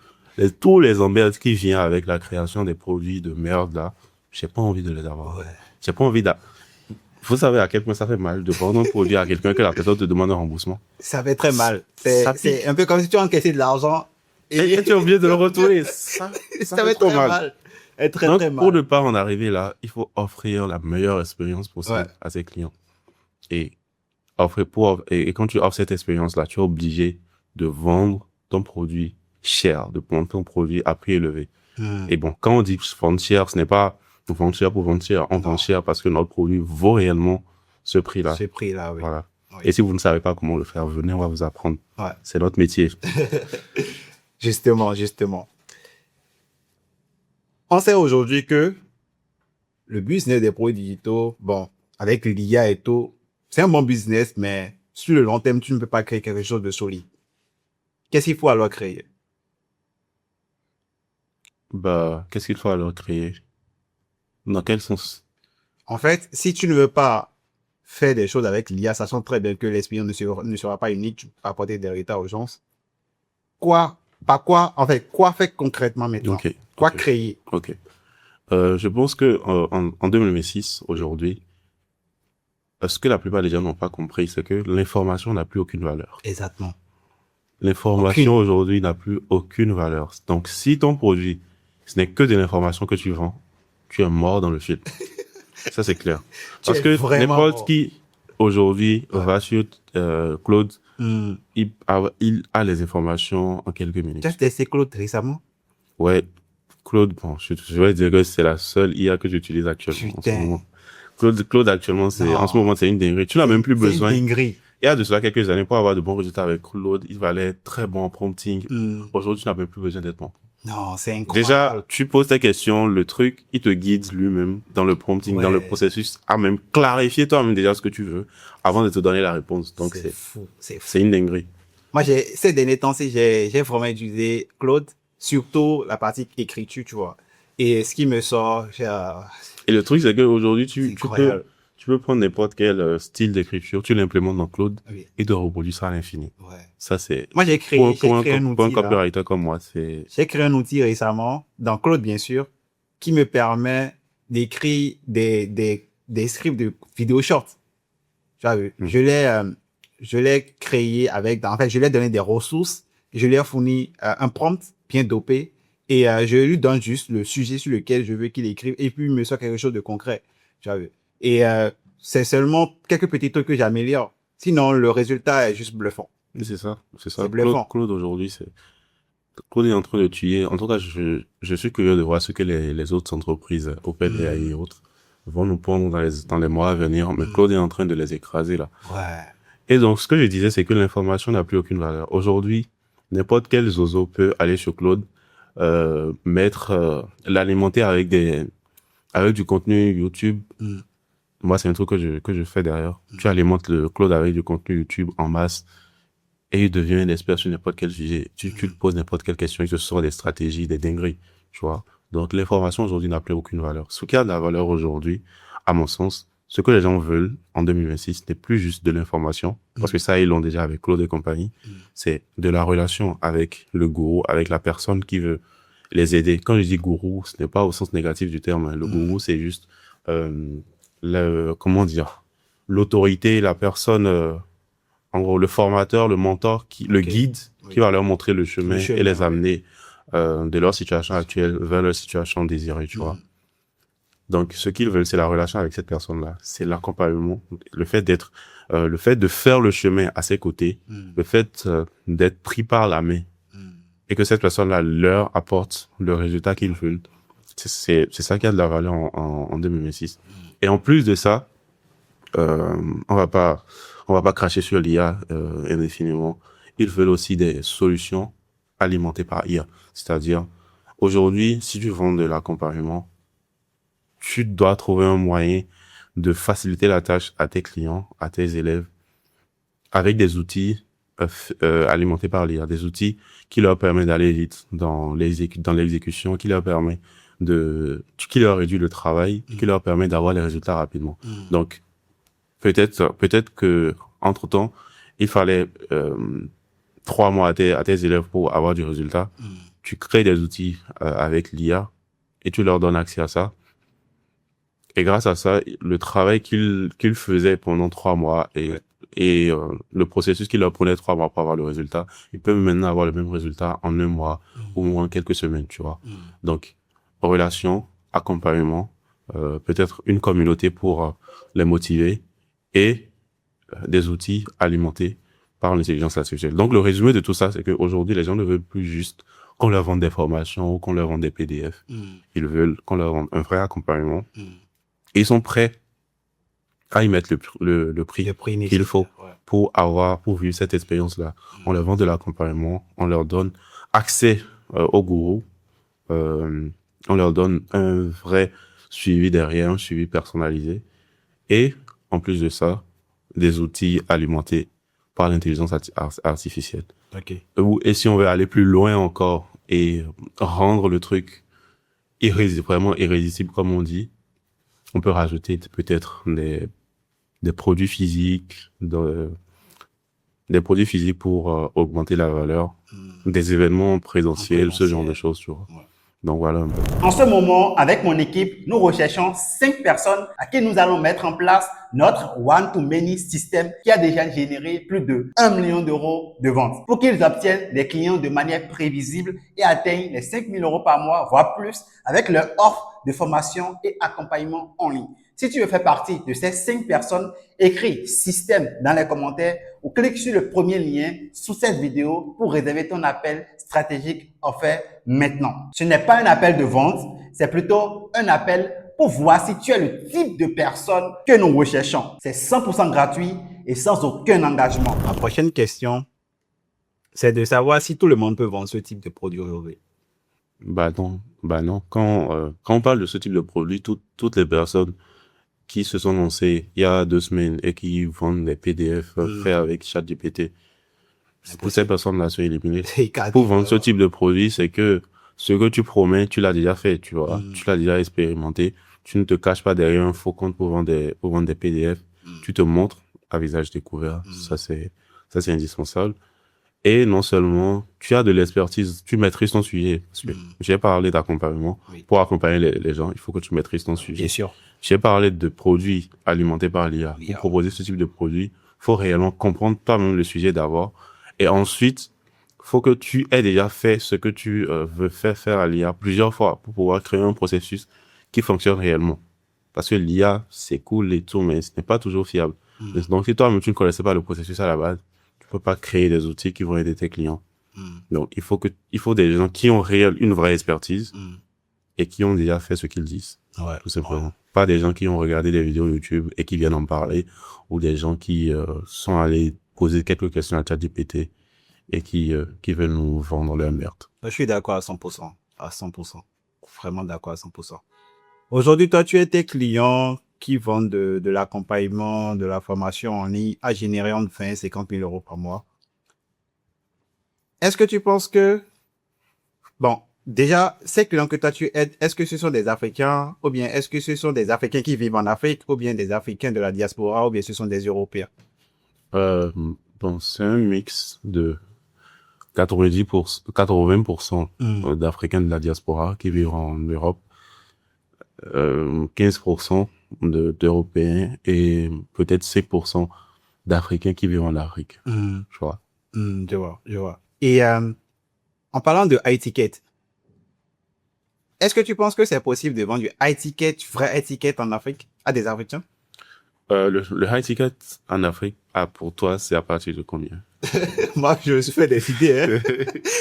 tous les emmerdes qui viennent avec la création des produits de merde là, j'ai pas envie de les avoir. Ouais. J'ai pas envie Vous savez à quel point ça fait mal de vendre un produit à quelqu'un que la personne te demande un remboursement. Ça fait très mal. C'est un peu comme si tu encaissais de l'argent et tu es obligé de le retourner. Ça fait très mal. Donc, pour ne pas en arriver là, il faut offrir la meilleure expérience possible à ses clients. Et quand tu offres cette expérience là, tu es obligé de vendre ton produit cher, de vendre ton produit à prix élevé. Et bon, quand on dit vendre cher, ce n'est pas vendre cher pour vendre cher. On vend cher parce que notre produit vaut réellement ce prix-là. Ce prix-là, oui. Voilà. Oui. Et si vous ne savez pas comment le faire, venez, on va vous apprendre. Ouais. C'est notre métier. Justement. On sait aujourd'hui que le business des produits digitaux, avec l'IA et tout, c'est un bon business, mais sur le long terme, tu ne peux pas créer quelque chose de solide. Qu'est-ce qu'il faut alors créer? Qu'est-ce qu'il faut alors créer? Dans quel sens? En fait, si tu ne veux pas faire des choses avec l'IA, sachant très bien que l'expérience ne sera pas unique, tu peux apporter des résultats aux gens. Quoi faire concrètement maintenant? Quoi créer? Ok. Je pense que en 2006, aujourd'hui, ce que la plupart des gens n'ont pas compris, c'est que l'information n'a plus aucune valeur. Exactement. L'information aujourd'hui n'a plus aucune valeur. Donc, si ton produit, ce n'est que de l'information que tu vends, tu es mort dans le fil. Ça, c'est clair. Parce que n'importe qui, aujourd'hui, va sur Claude, il a les informations en quelques minutes. Tu as testé Claude récemment? Ouais. Claude, bon, je vais dire que c'est la seule IA que j'utilise actuellement en ce moment. Claude actuellement, en ce moment, c'est une dinguerie. Tu n'as même plus besoin. C'est une dinguerie. Il y a de cela quelques années, pour avoir de bons résultats avec Claude, il valait être très bon en prompting. Aujourd'hui, tu n'as même plus besoin d'être bon. Non, c'est incroyable. Déjà, tu poses tes questions, le truc, il te guide lui-même dans le prompting, dans le processus, à même clarifier toi-même déjà ce que tu veux avant de te donner la réponse. Donc, c'est fou. C'est une dinguerie. Moi, ces derniers temps, j'ai vraiment utilisé Claude, surtout la partie écriture, tu vois. Et ce qui me sort, et le truc, c'est qu'aujourd'hui, tu peux prendre n'importe quel style d'écriture, tu l'implémentes dans Claude et te reproduire ça à l'infini. Ouais. Ça, c'est... Moi, j'ai créé un outil. Pour un copywriter comme moi, c'est... J'ai créé un outil récemment, dans Claude, bien sûr, qui me permet d'écrire des scripts de vidéos short. Tu vois, je l'ai créé en fait, je lui ai donné des ressources, je lui ai fourni un prompt bien dopé, et je lui donne juste le sujet sur lequel je veux qu'il écrive, et puis il me sort quelque chose de concret. Tu vois, et c'est seulement quelques petits trucs que j'améliore. Sinon, le résultat est juste bluffant. C'est ça. C'est bluffant. Claude aujourd'hui, Claude est en train de tuer. En tout cas, je suis curieux de voir ce que les autres entreprises, OpenAI et autres, vont nous prendre dans les mois à venir. Mais Claude est en train de les écraser, là. Ouais. Et donc, ce que je disais, c'est que l'information n'a plus aucune valeur. Aujourd'hui, n'importe quel zozo peut aller sur Claude, l'alimenter avec du contenu YouTube. Moi, c'est un truc que je fais derrière. Tu alimentes le Claude avec du contenu YouTube en masse et il devient un expert sur n'importe quel sujet. Tu lui poses n'importe quelle question, il te sort des stratégies, des dingueries, tu vois. Donc, l'information aujourd'hui n'a plus aucune valeur. Ce qui a de la valeur aujourd'hui, à mon sens, ce que les gens veulent en 2026 n'est plus juste de l'information, parce que ça, ils l'ont déjà avec Claude et compagnie. C'est de la relation avec le gourou, avec la personne qui veut les aider. Quand je dis gourou, ce n'est pas au sens négatif du terme. Le gourou, c'est juste comment dire, l'autorité, la personne, en gros, le formateur, le mentor, le guide, qui va leur montrer le chemin et les amener de leur situation actuelle vers leur situation désirée, tu vois. Donc, ce qu'ils veulent, c'est la relation avec cette personne-là. C'est l'accompagnement, le fait de faire le chemin à ses côtés, le fait d'être pris par la main et que cette personne-là leur apporte le résultat qu'ils veulent. C'est ça qui a de la valeur en 2026. Et en plus de ça, on va pas cracher sur l'IA indéfiniment. Ils veulent aussi des solutions alimentées par IA. C'est-à-dire, aujourd'hui, si tu vends de l'accompagnement, tu dois trouver un moyen de faciliter la tâche à tes clients, à tes élèves, avec des outils alimentés par l'IA, des outils qui leur permettent d'aller vite dans l'exécution, qui leur réduit le travail, qui leur permet d'avoir les résultats rapidement. Donc, peut-être que, entre-temps, il fallait 3 mois à tes élèves pour avoir du résultat. Tu crées des outils avec l'IA et tu leur donnes accès à ça. Et grâce à ça, le travail qu'ils faisaient pendant 3 mois et le processus qui leur prenait 3 mois pour avoir le résultat, ils peuvent maintenant avoir le même résultat en 1 mois ou en quelques semaines, tu vois. Donc, relation, accompagnement, peut-être une communauté pour les motiver et des outils alimentés par l'intelligence artificielle. Donc, le résumé de tout ça, c'est qu'aujourd'hui, les gens ne veulent plus juste qu'on leur vende des formations ou qu'on leur vende des PDF. Ils veulent qu'on leur vende un vrai accompagnement. Et ils sont prêts à y mettre le prix qu'il faut pour vivre cette expérience-là. On leur vend de l'accompagnement, on leur donne accès au gourou, on leur donne un vrai suivi derrière, un suivi personnalisé. Et, en plus de ça, des outils alimentés par l'intelligence artificielle. Et si on veut aller plus loin encore et rendre le truc vraiment irrésistible, comme on dit, on peut rajouter peut-être des produits physiques, des produits physiques pour augmenter la valeur, des événements présentiels, ce genre de choses, tu vois. Donc voilà un peu. En ce moment, avec mon équipe, nous recherchons 5 personnes à qui nous allons mettre en place notre one-to-many système qui a déjà généré plus de 1 million d'euros de ventes pour qu'ils obtiennent des clients de manière prévisible et atteignent les 5 000 euros par mois, voire plus, avec leur offre de formation et accompagnement en ligne. Si tu veux faire partie de ces 5 personnes, écris système dans les commentaires ou clique sur le premier lien sous cette vidéo pour réserver ton appel stratégique offert maintenant. Ce n'est pas un appel de vente, c'est plutôt un appel pour voir si tu es le type de personne que nous recherchons. C'est 100% gratuit et sans aucun engagement. Ma prochaine question, c'est de savoir si tout le monde peut vendre ce type de produit aujourd'hui. Bah non. Quand on parle de ce type de produit, toutes les personnes qui se sont lancées il y a 2 semaines et qui vendent des PDF faits avec ChatGPT, toutes ces personnes-là sont éliminées. Pour vendre ce type de produit, c'est que ce que tu promets, tu l'as déjà fait, tu vois. Tu l'as déjà expérimenté. Tu ne te caches pas derrière un faux compte pour vendre des PDF. Tu te montres à visage découvert. Ça, c'est indispensable. Et non seulement, tu as de l'expertise, tu maîtrises ton sujet. Parce que j'ai parlé d'accompagnement. Oui. Pour accompagner les gens, il faut que tu maîtrises ton sujet. Bien sûr. J'ai parlé de produits alimentés par l'IA. Pour proposer ce type de produit, faut réellement comprendre toi-même le sujet d'abord. Et ensuite, faut que tu aies déjà fait ce que tu veux faire à l'IA plusieurs fois pour pouvoir créer un processus qui fonctionne réellement. Parce que l'IA, c'est cool et tout, mais ce n'est pas toujours fiable. Donc, si toi-même, tu ne connaissais pas le processus à la base, tu peux pas créer des outils qui vont aider tes clients. Donc, il faut des gens qui ont une vraie expertise et qui ont déjà fait ce qu'ils disent. Ouais. Tout simplement. Pas des gens qui ont regardé des vidéos YouTube et qui viennent en parler, ou des gens qui sont allés poser quelques questions à ChatGPT et qui veulent nous vendre leur merde. Je suis d'accord à 100%. À 100%. Vraiment d'accord à 100%. Aujourd'hui, toi, tu es tes clients qui vendent de l'accompagnement, de la formation en ligne à générer entre 20 et 50 000 euros par mois. Est-ce que tu penses que, bon, déjà, ces clients que toi tu aides, est-ce que ce sont des Africains, ou bien est-ce que ce sont des Africains qui vivent en Afrique, ou bien des Africains de la diaspora, ou bien ce sont des Européens? Bon, c'est un mix de 80% d'Africains de la diaspora qui vivent en Europe, 15% d'Européens et peut-être 5% d'Africains qui vivent en Afrique. Je vois. Je vois. Et en parlant de high ticket, est-ce que tu penses que c'est possible de vendre du high ticket, vrai high ticket en Afrique à des Africains? Le high ticket en Afrique, pour toi, c'est à partir de combien? Moi, je me suis fait des idées, hein.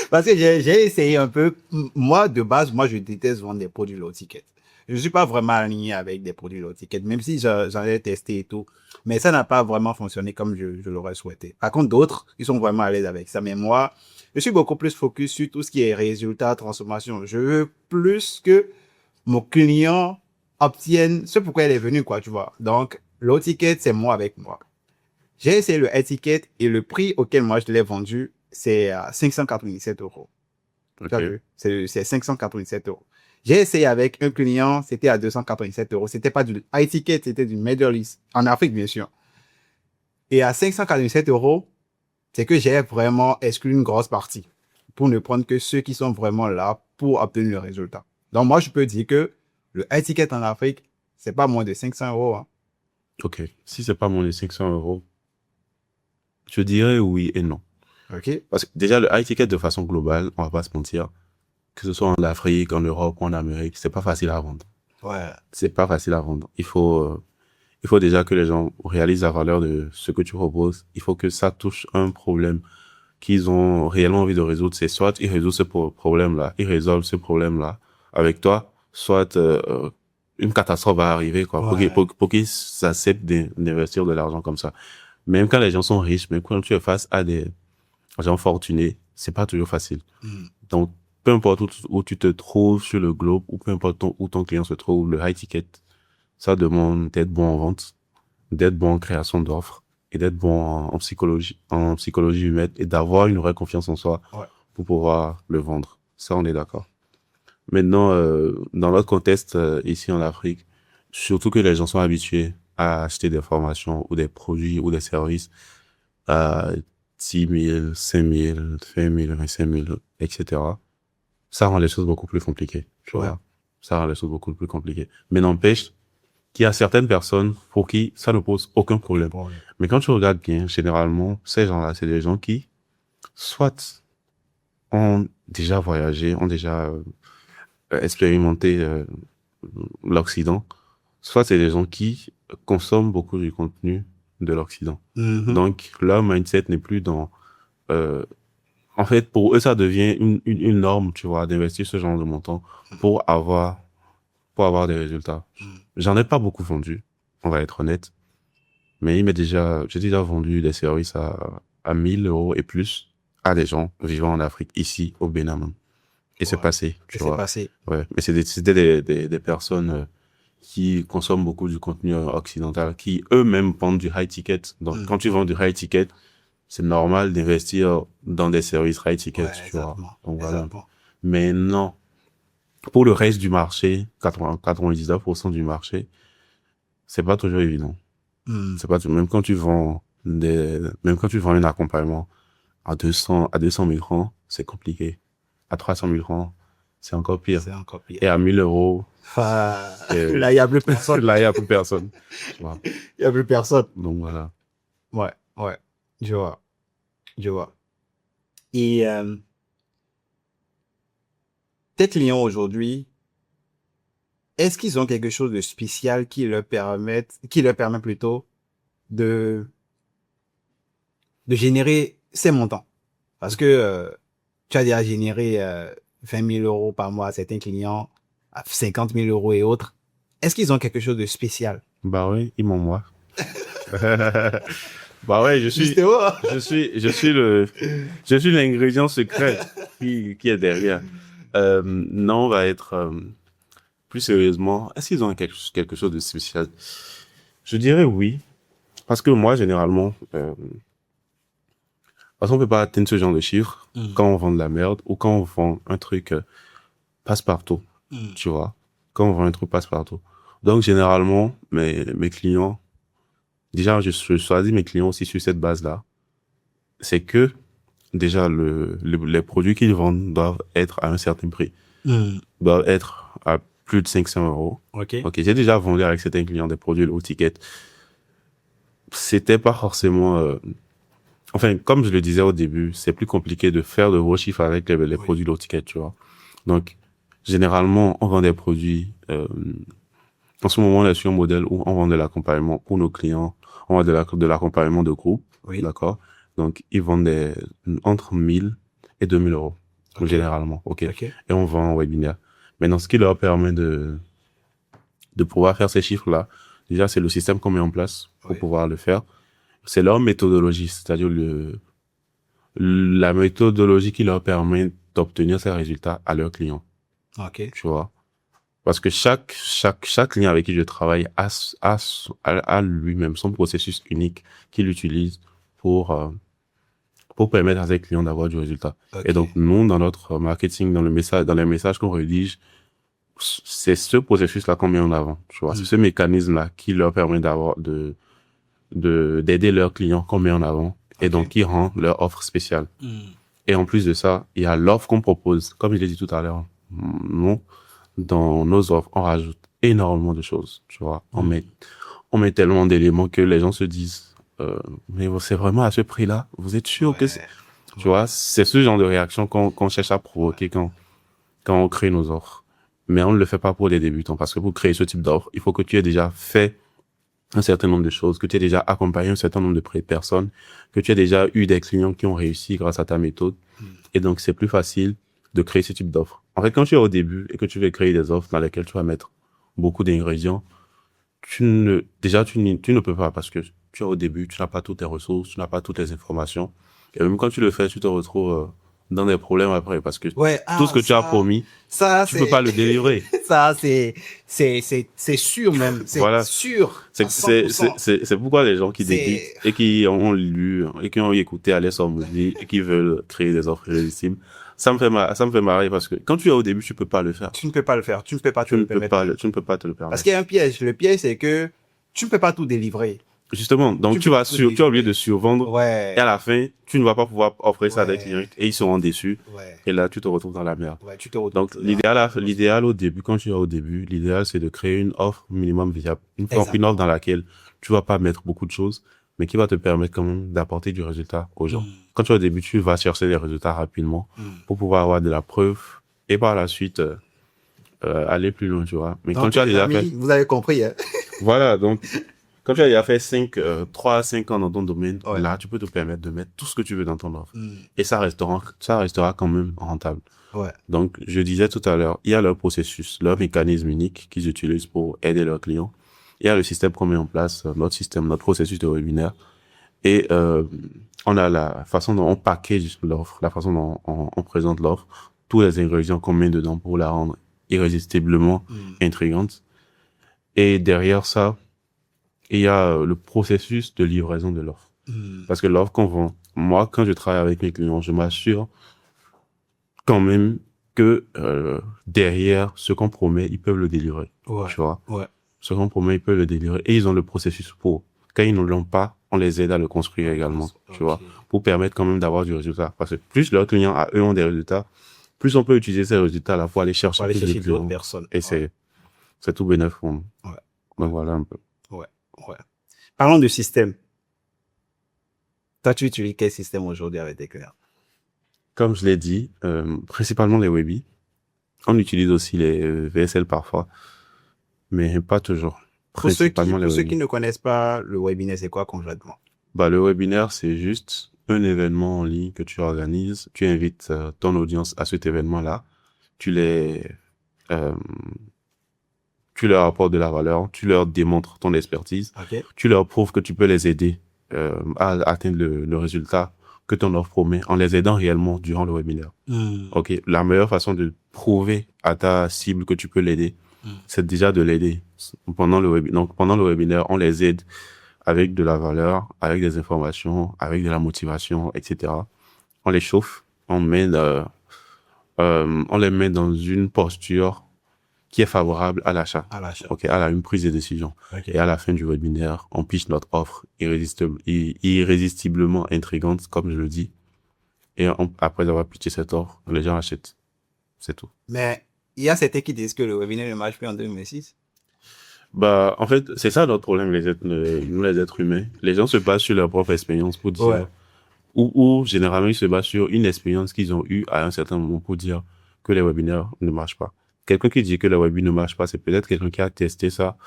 Parce que j'ai essayé un peu. Moi, de base, je déteste vendre des produits low ticket. Je suis pas vraiment aligné avec des produits low ticket, même si j'en ai testé et tout. Mais ça n'a pas vraiment fonctionné comme je l'aurais souhaité. Par contre, d'autres, ils sont vraiment à l'aise avec ça. Mais moi, je suis beaucoup plus focus sur tout ce qui est résultat, transformation. Je veux plus que mon client obtienne ce pourquoi il est venu, quoi, tu vois. Donc, low ticket, c'est moi avec moi. J'ai essayé le high ticket et le prix auquel moi je l'ai vendu, c'est à 597 euros. Okay. C'est 597 euros. J'ai essayé avec un client, c'était à 287 euros. C'était pas du high ticket, c'était du middle east. En Afrique, bien sûr. Et à 547 euros, c'est que j'ai vraiment exclu une grosse partie pour ne prendre que ceux qui sont vraiment là pour obtenir le résultat. Donc, moi, je peux dire que le high ticket en Afrique, c'est pas moins de 500 euros, hein. Ok. Si c'est pas moins de 500 euros, je dirais oui et non. Ok. Parce que déjà, le high ticket, de façon globale, on va pas se mentir, que ce soit en Afrique, en Europe ou en Amérique, c'est pas facile à vendre. Ouais. C'est pas facile à vendre. Il faut déjà que les gens réalisent la valeur de ce que tu proposes. Il faut que ça touche un problème qu'ils ont réellement envie de résoudre. C'est soit ils résolvent ce problème-là, ils résolvent ce problème-là avec toi, soit une catastrophe va arriver, quoi, Ouais. pour qu'ils acceptent d'investir de l'argent comme ça. Même quand les gens sont riches, même quand tu es face à des gens fortunés, c'est pas toujours facile. Donc, peu importe où tu te trouves sur le globe, ou peu importe où ton client se trouve, le high ticket, ça demande d'être bon en vente, d'être bon en création d'offres, et d'être bon en psychologie humaine, et d'avoir une vraie confiance en soi pour pouvoir le vendre. Ça, on est d'accord. Maintenant, dans notre contexte, ici en Afrique, surtout que les gens sont habitués à acheter des formations ou des produits ou des services à 10 000, 5 000, 20 000, 25 000, etc. ça rend les choses beaucoup plus compliquées. Tu Ouais. vois. Ça rend les choses beaucoup plus compliquées. Mais n'empêche qu'il y a certaines personnes pour qui ça ne pose aucun problème. Mais quand tu regardes bien, généralement, ces gens-là, c'est des gens qui, soit ont déjà voyagé, ont déjà expérimenté l'Occident, soit c'est des gens qui consomment beaucoup du contenu de l'Occident. Mhm. Donc, leur mindset n'est plus dans... en fait, pour eux, ça devient une norme, tu vois, d'investir ce genre de montant pour avoir des résultats. J'en ai pas beaucoup vendu, on va être honnête. Mais j'ai déjà vendu des services à 1000 euros et plus à des gens vivant en Afrique, ici, au Bénin même. Et c'est Ouais. passé, tu C'est vois. passé. Ouais. Mais c'était des personnes qui consomment beaucoup du contenu occidental, qui eux-mêmes vendent du high ticket. Donc, quand tu vends du high ticket, c'est normal d'investir dans des services high ticket, Ouais, tu vois. exactement. Donc, voilà. Exactement. Mais non. Pour le reste du marché, 99% du marché, c'est pas toujours évident. Mhm. C'est pas tout. Même quand tu vends un accompagnement à 200 000 francs, c'est compliqué. À 300 000 francs, c'est encore pire. C'est encore pire. Et à 1000 euros, Enfin, Et- là, il n'y a plus personne. là, il y a plus personne. Tu vois. Il n'y a plus personne. Donc, voilà. Ouais, ouais. Je vois. Je vois. Et tes clients aujourd'hui, est-ce qu'ils ont quelque chose de spécial qui leur permet plutôt de générer ces montants? Parce que tu as déjà généré 20 000 euros par mois à certains clients, à 50 000 euros et autres. Est-ce qu'ils ont quelque chose de spécial? Bah oui, ils m'ont moi. Bah ouais, Justement. je suis l'ingrédient secret qui est derrière. Non, on va être plus sérieusement. Est-ce qu'ils ont quelque chose de spécial? Je dirais oui, parce que moi généralement, parce qu'on peut pas atteindre ce genre de chiffres quand on vend de la merde ou quand on vend un truc passe-partout, tu vois. Quand on vend un truc passe-partout. Donc généralement, mes clients, déjà je choisis mes clients aussi sur cette base-là. C'est que déjà les produits qu'ils vendent doivent être à un certain prix. Doivent être à plus de 500 euros. OK. Ok, j'ai déjà vendu avec certains clients des produits low ticket. C'était pas forcément... Enfin, comme je le disais au début, c'est plus compliqué de faire de gros chiffres avec les produits low ticket, tu vois. Donc, généralement, on vend des produits... en ce moment, on est sur un modèle où on vend de l'accompagnement pour nos clients. On vend de l'accompagnement de groupe. Oui. D'accord. Donc, ils vendent entre 1000 et 2000 euros. Ok. Généralement. OK. OK. Et on vend en webinaire. Maintenant, ce qui leur permet de pouvoir faire ces chiffres-là, déjà, c'est le système qu'on met en place pour Oui. pouvoir le faire. C'est leur méthodologie, c'est-à-dire la méthodologie qui leur permet d'obtenir ces résultats à leurs clients. OK. Tu vois. Parce que chaque client avec qui je travaille a lui-même son processus unique qu'il utilise pour permettre à ses clients d'avoir du résultat. OK. Et donc, nous, dans notre marketing, dans les messages qu'on rédige, c'est ce processus-là qu'on met en avant. Tu vois, c'est ce mécanisme-là qui leur permet d'aider leurs clients qu'on met en avant. Et donc, qui rend leur offre spéciale. Et en plus de ça, il y a l'offre qu'on propose. Comme je l'ai dit tout à l'heure, nous, dans nos offres, on rajoute énormément de choses, tu vois. On met tellement d'éléments que les gens se disent, mais c'est vraiment à ce prix-là? Vous êtes sûr que c'est... Tu vois, c'est ce genre de réaction qu'on cherche à provoquer quand on crée nos offres. Mais on ne le fait pas pour les débutants, parce que pour créer ce type d'offre, il faut que tu aies déjà fait un certain nombre de choses, que tu aies déjà accompagné un certain nombre de personnes, que tu aies déjà eu des clients qui ont réussi grâce à ta méthode. Et donc, c'est plus facile de créer ce type d'offre. En fait, quand tu es au début et que tu veux créer des offres dans lesquelles tu vas mettre beaucoup d'ingrédients, tu ne peux pas parce que tu es au début, tu n'as pas toutes tes ressources, tu n'as pas toutes les informations. Et même quand tu le fais, tu te retrouves dans des problèmes après parce que tout ce que tu as promis, tu peux pas le délivrer. Ça, c'est sûr même. C'est Voilà. sûr. C'est pourquoi les gens qui débutent et qui ont lu et qui ont écouté Alex Hormozy et qui veulent créer des offres irrésistibles, ça me fait marrer parce que quand tu es au début, tu peux pas le faire. Tu ne peux pas le faire. Tu ne peux pas te le permettre. Tu ne peux pas te le permettre. Parce qu'il y a un piège. Le piège, c'est que tu ne peux pas tout délivrer. Justement, donc tu as oublié de survendre. Ouais. Et à la fin, tu ne vas pas pouvoir offrir ça à des Ouais. clients et ils seront déçus. Ouais. Et là, tu te retrouves dans la merde. Ouais, tu te retrouves. Donc, l'idéal au début, quand tu es au début, l'idéal, c'est de créer une offre minimum viable. Une offre dans laquelle tu vas pas mettre beaucoup de choses, mais qui va te permettre quand même d'apporter du résultat aux gens. Quand tu es au début, tu vas chercher des résultats rapidement pour pouvoir avoir de la preuve et par la suite, aller plus loin, tu vois. Mais Donc, quand tu as déjà fait... Vous avez compris, hein? Voilà, donc, quand tu as déjà fait 3 à 5 ans dans ton domaine, Ouais. là, tu peux te permettre de mettre tout ce que tu veux dans ton offre. Et ça restera quand même rentable. Ouais. Donc, je disais tout à l'heure, il y a leur processus, leur mécanisme unique qu'ils utilisent pour aider leurs clients. Il y a le système qu'on met en place, notre processus de webinaire. Et on a la façon dont on package l'offre, la façon dont on présente l'offre, tous les ingrédients qu'on met dedans pour la rendre irrésistiblement intrigante. Et derrière ça, il y a le processus de livraison de l'offre. Parce que l'offre qu'on vend, moi, quand je travaille avec mes clients, je m'assure quand même que derrière ce qu'on promet, ils peuvent le délivrer. Ouais. Tu vois? Ouais. Ce qu'on promet, ils peuvent le délivrer. Et ils ont le processus pour. Quand ils ne l'ont pas, on les aide à le construire également. Tu vois? Pour permettre quand même d'avoir du résultat. Parce que plus leurs clients, à eux, ont des résultats, plus on peut utiliser ces résultats-là pour aller chercher d'autres personnes. Et c'est tout bénéfique pour nous. Ouais. Donc voilà un peu. Ouais. Parlons de système. Toi, tu utilises quel système aujourd'hui avec tes clients? Comme je l'ai dit, principalement les Webi. On utilise aussi les VSL parfois, mais pas toujours. Pour ceux qui ne connaissent pas le webinaire, c'est quoi concrètement? Le webinaire, c'est juste un événement en ligne que tu organises. Tu invites ton audience à cet événement-là. Tu leur apportes de la valeur. Tu leur démontres ton expertise. Okay. Tu leur prouves que tu peux les aider à atteindre le résultat que ton offre promet en les aidant réellement durant le webinaire. Ok. La meilleure façon de prouver à ta cible que tu peux l'aider, c'est déjà de l'aider pendant le webinaire. Donc, pendant le webinaire, on les aide avec de la valeur, avec des informations, avec de la motivation, etc. On les chauffe, on les met dans une posture qui est favorable à l'achat. Ok, à une prise de décision. Okay. Et à la fin du webinaire, on pitch notre offre irrésistiblement intrigante, comme je le dis. Et après avoir pitché cette offre, les gens achètent. C'est tout. Mais il y a certains qui disent que le webinaire ne marche plus en 2006. En fait, c'est ça notre problème, nous les êtres humains. Les gens se basent sur leur propre expérience pour dire, ouais. ou généralement ils se basent sur une expérience qu'ils ont eue à un certain moment pour dire que les webinaires ne marchent pas. Quelqu'un qui dit que le webinaire ne marche pas, c'est peut-être quelqu'un qui a testé ça,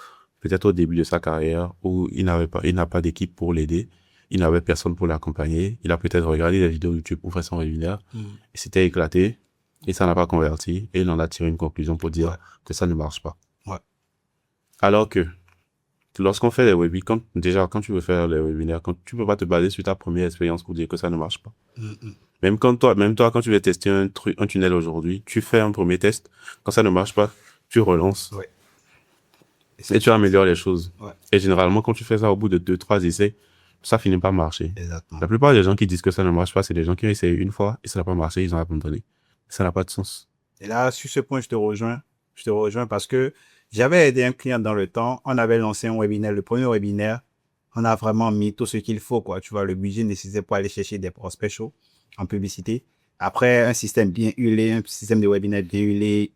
peut-être au début de sa carrière, où il n'a pas d'équipe pour l'aider, il n'avait personne pour l'accompagner, il a peut-être regardé des vidéos YouTube pour faire son webinaire, et c'était éclaté, et ça n'a pas converti, et il en a tiré une conclusion pour dire que ça ne marche pas. Ouais. Alors que, lorsqu'on fait les webinaires, quand tu veux faire les webinaires, tu peux pas te baser sur ta première expérience pour dire que ça ne marche pas. Même toi, quand tu veux tester un tunnel aujourd'hui, tu fais un premier test. Quand ça ne marche pas, tu relances. Ouais. Et tu améliores les choses. Ouais. Et généralement, quand tu fais ça au bout de 2-3 essais, ça finit par marcher. Exactement. La plupart des gens qui disent que ça ne marche pas, c'est des gens qui ont essayé une fois et ça n'a pas marché, ils ont abandonné. Ça n'a pas de sens. Et là, sur ce point, je te rejoins. Parce que j'avais aidé un client dans le temps. On avait lancé un webinaire, le premier webinaire. On a vraiment mis tout ce qu'il faut, quoi. Tu vois, le budget nécessaire pour aller chercher des prospects chauds en publicité. Après, un système bien huilé, un système de webinaire bien huilé,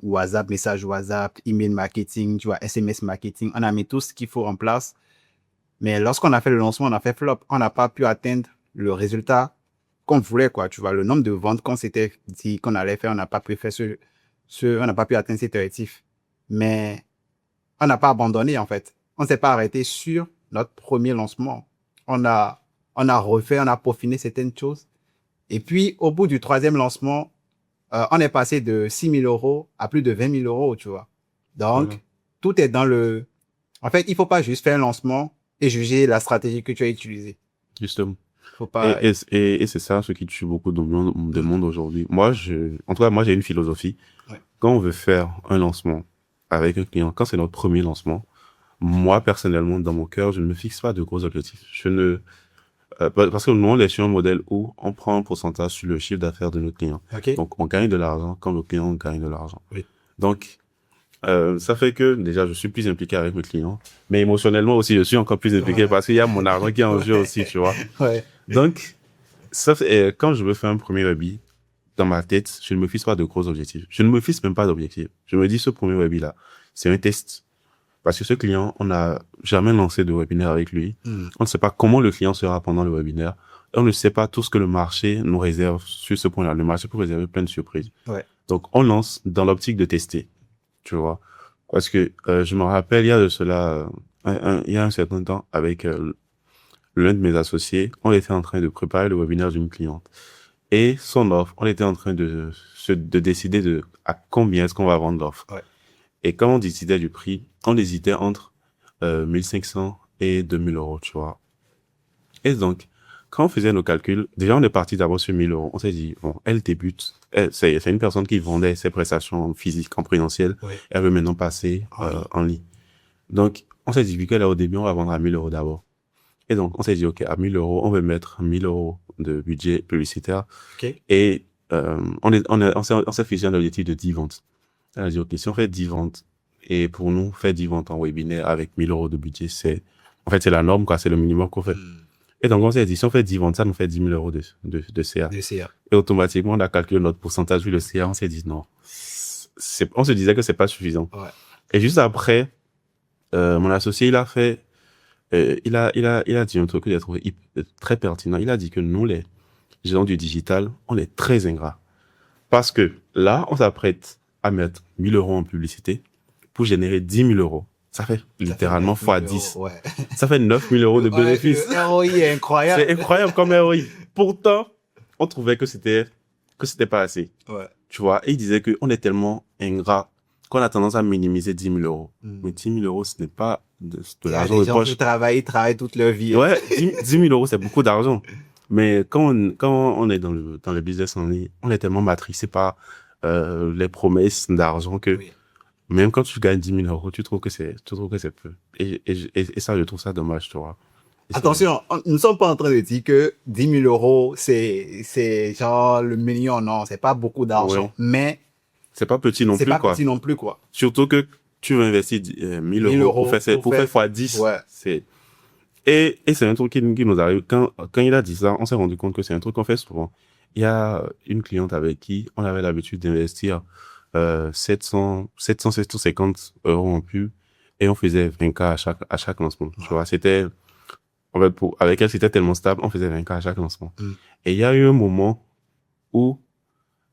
WhatsApp, message WhatsApp, email marketing, tu vois, SMS marketing. On a mis tout ce qu'il faut en place. Mais lorsqu'on a fait le lancement, on a fait flop. On n'a pas pu atteindre le résultat qu'on voulait, quoi. Tu vois, le nombre de ventes qu'on s'était dit qu'on allait faire, on n'a pas pu faire on n'a pas pu atteindre cet objectif. Mais on n'a pas abandonné, en fait. On s'est pas arrêté sur notre premier lancement. On a refait, on a peaufiné certaines choses. Et puis, au bout du 3e lancement, on est passé de 6 000 euros à plus de 20 000 euros, tu vois. Donc, tout est dans le... En fait, il faut pas juste faire un lancement et juger la stratégie que tu as utilisée. Justement. Faut pas... Et c'est ça ce qui tue beaucoup de monde aujourd'hui. En tout cas, moi, j'ai une philosophie. Ouais. Quand on veut faire un lancement avec un client, quand c'est notre premier lancement, moi, personnellement, dans mon cœur, je ne me fixe pas de gros objectifs. Parce que nous, on est sur un modèle où on prend un pourcentage sur le chiffre d'affaires de nos clients. Okay. Donc, on gagne de l'argent quand nos clients gagnent de l'argent. Oui. Donc, Ça fait que déjà je suis plus impliqué avec mes clients, mais émotionnellement aussi je suis encore plus impliqué parce qu'il y a mon argent qui est en jeu aussi, tu vois. Ouais. Donc ça fait, quand je veux faire un premier webby, dans ma tête, je ne me fixe pas de gros objectifs. Je ne me fixe même pas d'objectifs. Je me dis ce premier webby là, c'est un test. Parce que ce client, on n'a jamais lancé de webinaire avec lui. On ne sait pas comment le client sera pendant le webinaire. On ne sait pas tout ce que le marché nous réserve sur ce point-là. Le marché peut réserver plein de surprises. Ouais. Donc, on lance dans l'optique de tester. Tu vois. Parce que, je me rappelle, il y a de cela, il y a un certain temps, avec l'un de mes associés, on était en train de préparer le webinaire d'une cliente. Et son offre, on était en train de décider de à combien est-ce qu'on va vendre l'offre. Ouais. Et quand on décidait du prix, on hésitait entre 1500 et 2000 euros, tu vois. Et donc, quand on faisait nos calculs, déjà on est parti d'abord sur 1000 euros. On s'est dit, bon, elle débute, c'est une personne qui vendait ses prestations physiques en présentiel. Ouais. Elle veut maintenant passer en ligne. Donc, on s'est dit, vu qu'elle est au début, on va vendre à 1000 euros d'abord. Et donc, on s'est dit, OK, à 1000 euros, on va mettre 1000 euros de budget publicitaire. OK. Et on s'est fixé un objectif de 10 ventes. Elle a dit, OK, si on fait 10 ventes, et pour nous, faire 10 ventes en webinaire avec 1000 euros de budget, c'est la norme, quoi, c'est le minimum qu'on fait. Et donc, on s'est dit, si on fait 10 ventes, ça nous fait 10 000 euros de CA. De CA. Et automatiquement, on a calculé notre pourcentage vu le CA, on s'est dit, non. On se disait que c'est pas suffisant. Ouais. Et juste après, mon associé, il a fait, il a dit un truc que j'ai trouvé très pertinent. Il a dit que nous, les gens du digital, on est très ingrats. Parce que là, on s'apprête à mettre 1000 euros en publicité pour générer 10 000 euros. Ça fait littéralement fois 10. Ouais. Ça fait 9 000 euros de bénéfices. Le ROI est incroyable. C'est incroyable comme ROI. Pourtant, on trouvait que c'était pas assez. Ouais. Tu vois, et il disait qu'on est tellement ingrat qu'on a tendance à minimiser 10 000 euros. Mais 10 000 euros, ce n'est pas de l'argent de poche. Les gens qui travaillent toute leur vie. Ouais, 10 000 euros, c'est beaucoup d'argent. Mais quand on est dans le business en ligne, on est tellement matrixé par les promesses d'argent que même quand tu gagnes 10 000 euros, tu trouves que c'est peu. Et ça, je trouve ça dommage, tu vois. Attention, nous ne sommes pas en train de dire que 10 000 euros, c'est genre le million. Non, c'est pas beaucoup d'argent. Ouais. Mais c'est pas petit non plus, quoi. C'est pas petit non plus, quoi. Surtout que tu veux investir 1000 euros pour faire fois 10. Ouais. Et c'est un truc qui nous arrive. Quand il a dit ça, on s'est rendu compte que c'est un truc qu'on fait souvent. Il y a une cliente avec qui on avait l'habitude d'investir 750 euros en pub et on faisait 20K à chaque lancement. Tu vois, c'était, en fait, avec elle, c'était tellement stable, on faisait 20K à chaque lancement. Et il y a eu un moment où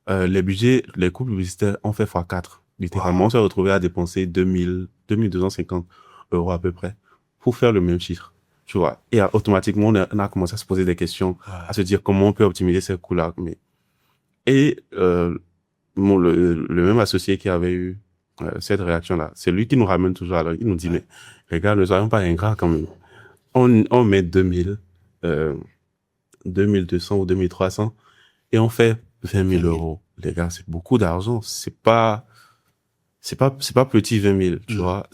les coûts publicitaires ont fait x4. Littéralement, on s'est retrouvé à dépenser 2250 euros à peu près pour faire le même chiffre. Tu vois. Et automatiquement, on a commencé à se poser des questions, à se dire comment on peut optimiser ces coûts-là. Et le même associé qui avait eu cette réaction-là, c'est lui qui nous ramène toujours à l'heure. Il nous dit, mais les gars, ne soyons pas ingrats quand même. On met 2200 ou 2300 et on fait 20 000 euros. Les gars, c'est beaucoup d'argent. C'est pas petit 20 000, tu vois.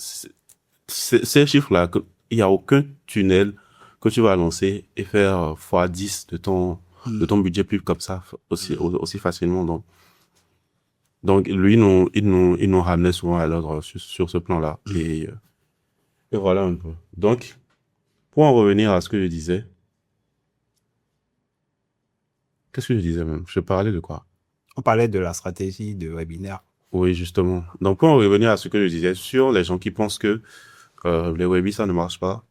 Ces chiffres-là, il y a aucun tunnel que tu vas lancer et faire fois 10 de ton budget pub comme ça aussi facilement. Donc lui, il nous ramenait souvent à l'ordre sur ce plan-là. Et voilà un peu. Donc, pour en revenir à ce que je disais, qu'est-ce que je disais même? Je parlais de quoi? On parlait de la stratégie de webinaire. Oui, justement. Donc, pour en revenir à ce que je disais, sur les gens qui pensent que les webis, ça ne marche pas,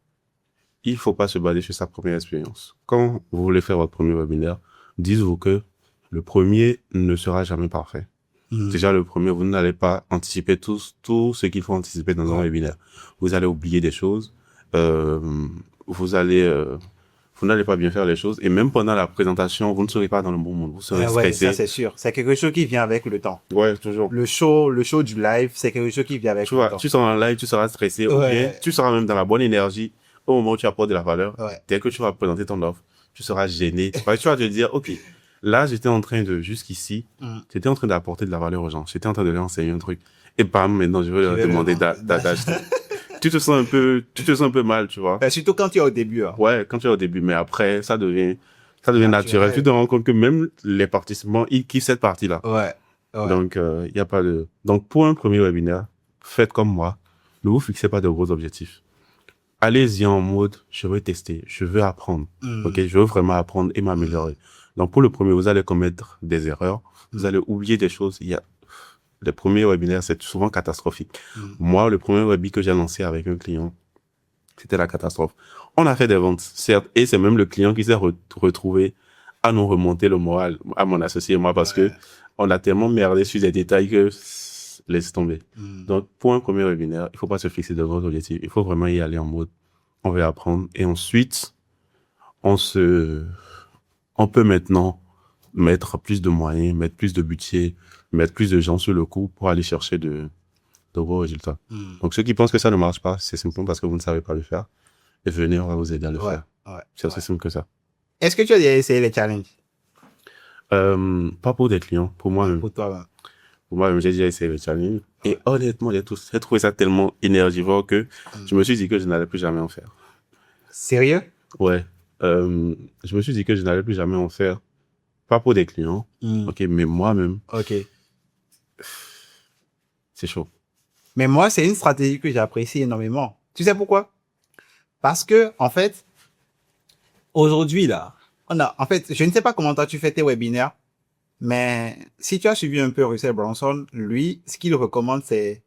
il faut pas se baser sur sa première expérience. Quand vous voulez faire votre premier webinaire, dites-vous que le premier ne sera jamais parfait. Déjà, le premier, vous n'allez pas anticiper tout ce qu'il faut anticiper dans un webinaire. Vous allez oublier des choses. Vous n'allez pas bien faire les choses. Et même pendant la présentation, vous ne serez pas dans le bon monde. Vous serez stressé. Ça, c'est sûr. C'est quelque chose qui vient avec le temps. Ouais, toujours. Le show du live, c'est quelque chose qui vient avec le temps. Tu seras en live, tu seras stressé. Ou bien, tu seras même dans la bonne énergie au moment où tu apportes de la valeur. Dès que tu vas présenter ton offre, tu seras gêné. Tu vas te dire, OK, là, j'étais en train jusqu'ici, j'étais en train d'apporter de la valeur aux gens. J'étais en train de leur enseigner un truc. Et bam, maintenant, je vais leur demander d'acheter. Tu te sens un peu mal, tu vois. Surtout quand tu es au début. Hein. Ouais, quand tu es au début. Mais après, ça devient naturel. Tu te rends compte que même les participants, ils kiffent cette partie-là. Ouais. Donc, il y a pas de, donc, pour un premier webinaire, faites comme moi. Ne vous fixez pas de gros objectifs. Allez-y en mode, je veux tester, je veux apprendre. Ok, je veux vraiment apprendre et m'améliorer. Donc, pour le premier, vous allez commettre des erreurs. Vous allez oublier des choses. Les premiers webinaires, c'est souvent catastrophique. Moi, le premier webinar que j'ai lancé avec un client, c'était la catastrophe. On a fait des ventes, certes, et c'est même le client qui s'est retrouvé à nous remonter le moral, à mon associé et moi, parce que on a tellement merdé sur des détails que laisse tomber. Donc, pour un premier webinaire, il faut pas se fixer de gros objectifs. Il faut vraiment y aller en mode, on va apprendre. Et ensuite, on peut maintenant mettre plus de moyens, mettre plus de budget, mettre plus de gens sur le coup pour aller chercher de gros résultats. Donc, ceux qui pensent que ça ne marche pas, c'est simplement parce que vous ne savez pas le faire. Et venez, on va vous aider à le faire. C'est aussi simple que ça. Est-ce que tu as déjà essayé les challenges? Pas pour des clients, pour moi-même. Pour toi, Pour moi-même, j'ai déjà essayé le challenge. Et honnêtement, j'ai trouvé ça tellement énergivore que je me suis dit que je n'allais plus jamais en faire. Sérieux? Ouais. Je me suis dit que je n'allais plus jamais en faire. Pas pour des clients. Ok, mais moi-même. Ok. C'est chaud. Mais moi, c'est une stratégie que j'apprécie énormément. Tu sais pourquoi? Parce que, en fait, aujourd'hui, là, en fait, je ne sais pas comment toi tu fais tes webinaires, mais si tu as suivi un peu Russell Brunson, lui, ce qu'il recommande, c'est,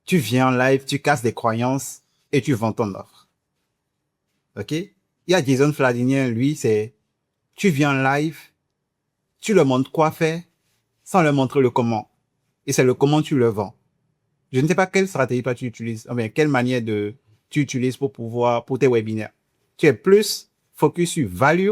tu viens en live, tu casses des croyances et tu vends ton offre. Ok? Il y a Jason Fladinien, lui, c'est, tu viens en live, tu leur montres quoi faire sans leur montrer le comment. Et c'est le comment tu le vends. Je ne sais pas quelle stratégie toi tu utilises, enfin, quelle manière tu utilises pour tes webinaires. Tu es plus focus sur value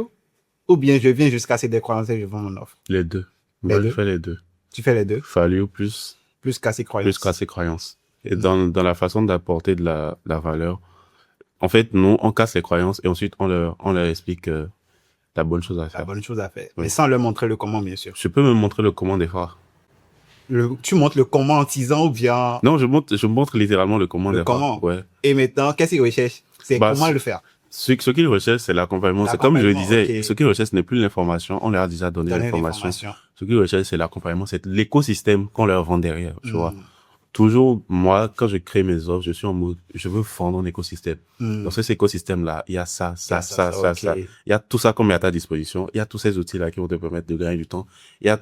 ou bien je viens jusqu'à casser des croyances et je vends mon offre? Les deux. Moi, je fais les deux. Tu fais les deux? Value plus casser croyances. Plus casser croyances. Et dans la façon d'apporter de la valeur, en fait, nous, on casse les croyances et ensuite on leur explique la bonne chose à faire. La bonne chose à faire. Oui. Mais sans leur montrer le comment, bien sûr. Je peux me montrer le comment des fois. Tu montres le comment en teasant ou bien... Non, je montre littéralement le comment des comment. fois. Ouais. Et maintenant, qu'est-ce qu'ils recherchent? C'est comment le faire. Ce qu'ils recherchent, c'est l'accompagnement. C'est comme je le disais, okay. Ce qu'ils recherchent, ce n'est plus l'information. On leur a déjà donné l'information. Ce qu'ils recherchent, c'est l'accompagnement. C'est l'écosystème qu'on leur vend derrière, tu vois. Toujours, moi, quand je crée mes offres, je suis en mode, je veux vendre un écosystème. Dans cet écosystème-là, il y a ça. Il y a tout ça comme à ta disposition. Il y a tous ces outils-là qui vont te permettre de gagner du temps. Il y a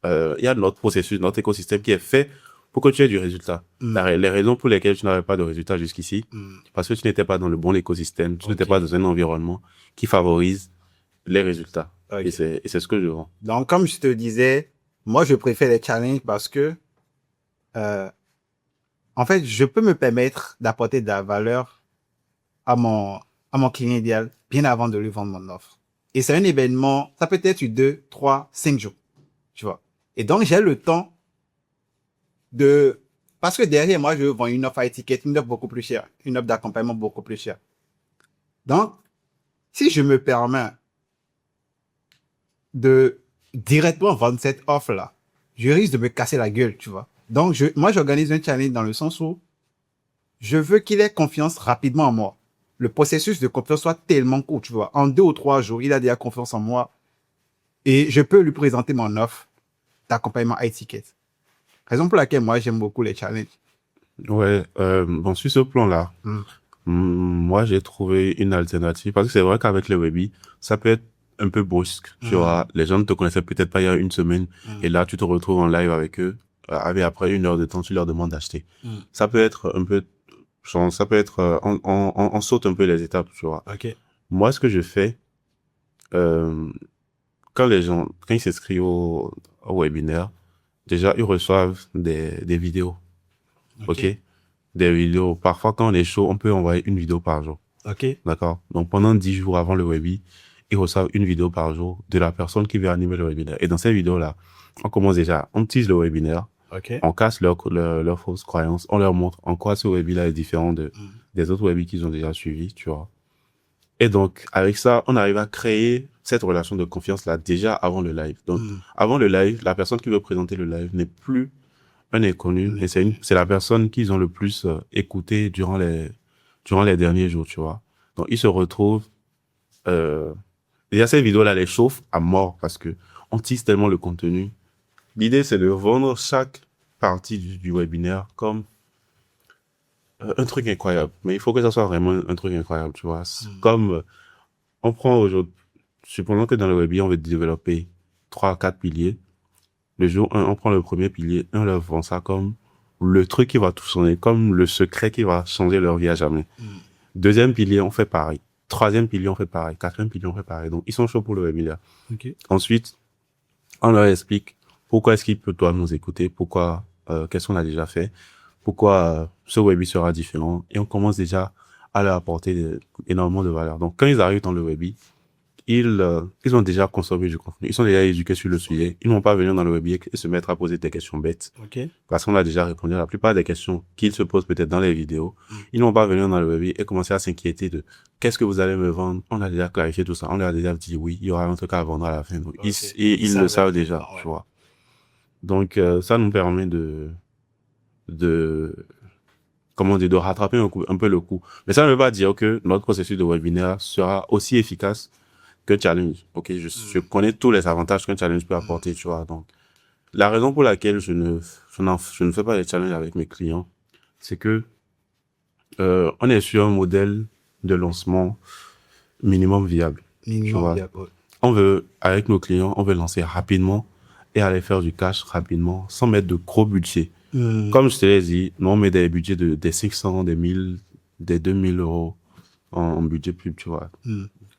il y a notre processus, notre écosystème qui est fait pour que tu aies du résultat. Les raisons pour lesquelles tu n'avais pas de résultat jusqu'ici, parce que tu n'étais pas dans le bon écosystème, tu n'étais pas dans un environnement qui favorise les résultats. Et c'est ce que je vends. Donc, comme je te disais, moi, je préfère les challenges parce que, en fait, je peux me permettre d'apporter de la valeur à mon client idéal bien avant de lui vendre mon offre. Et c'est un événement, ça peut être 2, 3, 5 jours. Tu vois. Et donc, j'ai le temps parce que derrière moi, je vends une offre à étiquette, une offre beaucoup plus chère, une offre d'accompagnement beaucoup plus chère. Donc, si je me permets de directement vendre cette offre-là, je risque de me casser la gueule, tu vois. Donc, moi, j'organise un challenge dans le sens où je veux qu'il ait confiance rapidement en moi. Le processus de confiance soit tellement court, tu vois. En 2 ou 3 jours, il a déjà confiance en moi et je peux lui présenter mon offre d'accompagnement à étiquette. Raison pour laquelle moi, j'aime beaucoup les challenges. Ouais, bon, sur ce plan-là, moi, j'ai trouvé une alternative parce que c'est vrai qu'avec les webis, ça peut être un peu brusque. Tu vois, les gens ne te connaissaient peut-être pas il y a une semaine et là, tu te retrouves en live avec eux. Après 1 heure de temps, tu leur demandes d'acheter. Ça peut être un peu, ça peut être, on saute un peu les étapes, tu vois. Okay. Moi, ce que je fais, quand ils s'inscrivent au webinaire, déjà, ils reçoivent des vidéos. OK? Des vidéos. Parfois, quand on est chaud, on peut envoyer une vidéo par jour. OK. D'accord? Donc, pendant 10 jours avant le webinar, ils reçoivent une vidéo par jour de la personne qui veut animer le webinaire. Et dans ces vidéos-là, on commence déjà, on tease le webinaire. Okay. On casse leurs fausses croyances. On leur montre en quoi ce webinaire est différent des autres webinars qu'ils ont déjà suivis, tu vois. Et donc, avec ça, on arrive à créer cette relation de confiance-là déjà avant le live. Donc, avant le live, la personne qui veut présenter le live n'est plus un inconnu, mais c'est la personne qu'ils ont le plus écouté durant les derniers jours, tu vois. Donc, ils se retrouvent, déjà, cette vidéo-là les chauffe à mort parce que on tease tellement le contenu. L'idée, c'est de vendre chaque partie du webinaire comme un truc incroyable. Mais il faut que ça soit vraiment un truc incroyable, tu vois. Comme on prend aujourd'hui, supposons que dans le webinaire, on veut développer 3 4 piliers. Le jour 1, on prend le premier pilier, on leur vend ça comme le truc qui va tout changer, comme le secret qui va changer leur vie à jamais. Deuxième pilier, on fait pareil. Troisième pilier, on fait pareil. Quatrième pilier, on fait pareil. Donc, ils sont chauds pour le webinaire. Ok. Ensuite, on leur explique pourquoi est-ce qu'ils doivent nous écouter, pourquoi, qu'est-ce qu'on a déjà fait, pourquoi ce webinaire sera différent. Et on commence déjà à leur apporter énormément de valeur. Donc, quand ils arrivent dans le webinaire, ils ont déjà consommé du contenu. Ils sont déjà éduqués sur le sujet. Ils n'ont pas venir dans le webinaire et se mettre à poser des questions bêtes. Ok. Parce qu'on a déjà répondu à la plupart des questions qu'ils se posent peut-être dans les vidéos. Ils n'ont pas venir dans le webinaire et commencer à s'inquiéter de qu'est-ce que vous allez me vendre. On a déjà clarifié tout ça. On leur a déjà dit oui, il y aura un truc à vendre à la fin. Donc, ils le savent déjà, ouais. tu vois. Donc, ça nous permet comment dire, de rattraper un peu le coup. Mais ça ne veut pas dire que notre processus de webinaire sera aussi efficace qu'un challenge. Ok, je connais tous les avantages qu'un challenge peut apporter, tu vois. Donc, la raison pour laquelle je ne fais pas les challenges avec mes clients, c'est que on est sur un modèle de lancement minimum viable. Minimum viable. Ouais. On veut, avec nos clients, on veut lancer rapidement et aller faire du cash rapidement, sans mettre de gros budgets. Comme je te l'ai dit, nous on met des budgets des 500, des 1000, des 2000 euros en budget pub, tu vois.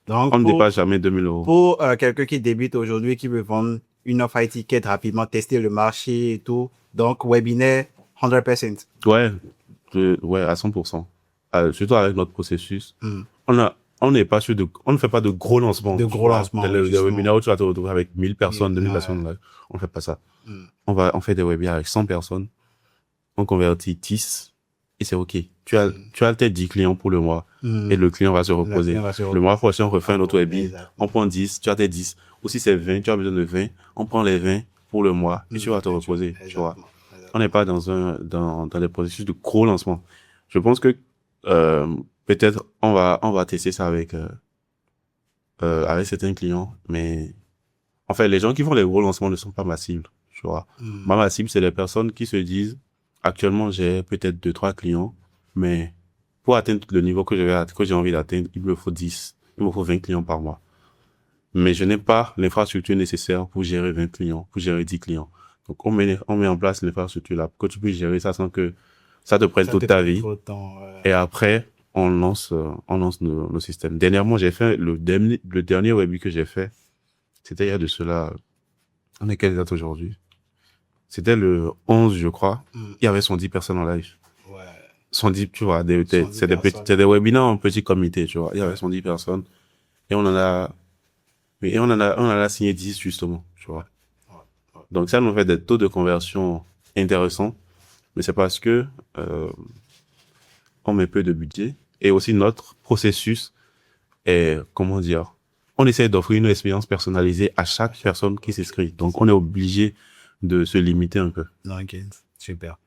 Donc, On ne dépasse jamais 2000 euros. Pour quelqu'un qui débute aujourd'hui, qui veut vendre une offre high ticket rapidement, tester le marché et tout, donc webinaire 100%. Ouais, à 100%. Surtout avec notre processus. On n'est pas sûr on ne fait pas de gros lancements. De gros lancements. Des webinaires où tu vas te retrouver avec 1000 personnes, 2000 personnes. Là. On fait pas ça. On fait des webinaires avec 100 personnes. On convertit 10 et c'est OK. Tu as peut-être 10 clients pour le mois et le client va se reposer. Le mois prochain, on refait un autre webinaire. On prend 10, tu as tes 10. Ou si c'est 20, tu as besoin de 20. On prend les 20 pour le mois et tu vas te reposer. Tu vois. On n'est pas dans des processus de gros lancement. Je pense que peut-être on va tester ça avec certains clients, mais en fait les gens qui font les gros lancements ne sont pas ma cible, tu vois. Ma cible, c'est les personnes qui se disent actuellement j'ai peut-être 2-3 clients, mais pour atteindre le niveau que j'ai envie d'atteindre, il me faut 10, il me faut 20 clients par mois. Mais je n'ai pas l'infrastructure nécessaire pour gérer 20 clients, pour gérer 10 clients. Donc, on met en place l'infrastructure là pour que tu puisses gérer ça sans que ça te prenne toute ta vie. Et après, on lance nos systèmes. Dernièrement, j'ai fait le dernier webinaire que j'ai fait. C'était il y a de cela. On est quelle date aujourd'hui? C'était le 11, je crois. Il y avait 110 personnes en live. Ouais. 110, tu vois, c'est des webinaires en petit comité, tu vois. Il y avait 110 personnes. Et on en a signé 10, justement, tu vois. Donc, ça nous fait des taux de conversion intéressants. Mais c'est parce que, on met peu de budget. Et aussi, notre processus est, comment dire, on essaie d'offrir une expérience personnalisée à chaque personne qui s'inscrit. Donc, on est obligé de se limiter un peu. Ok, super.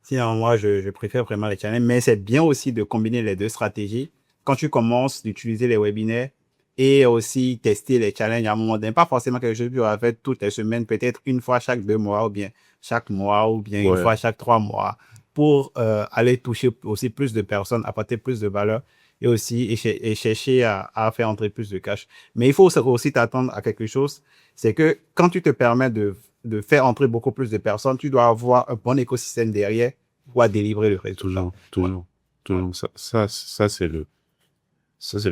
Sinon, moi, je préfère vraiment les challenges, mais c'est bien aussi de combiner les deux stratégies. Quand tu commences d'utiliser les webinaires et aussi tester les challenges à un moment donné, pas forcément quelque chose que tu vas faire toutes les semaines, peut-être une fois chaque 2 mois ou bien chaque mois ou bien une fois chaque 3 mois pour aller toucher aussi plus de personnes, apporter plus de valeur et aussi et chercher à faire entrer plus de cash. Mais il faut aussi t'attendre à quelque chose, c'est que quand tu te permets de faire entrer beaucoup plus de personnes, tu dois avoir un bon écosystème derrière pour délivrer le résultat. Toujours. Ça, c'est le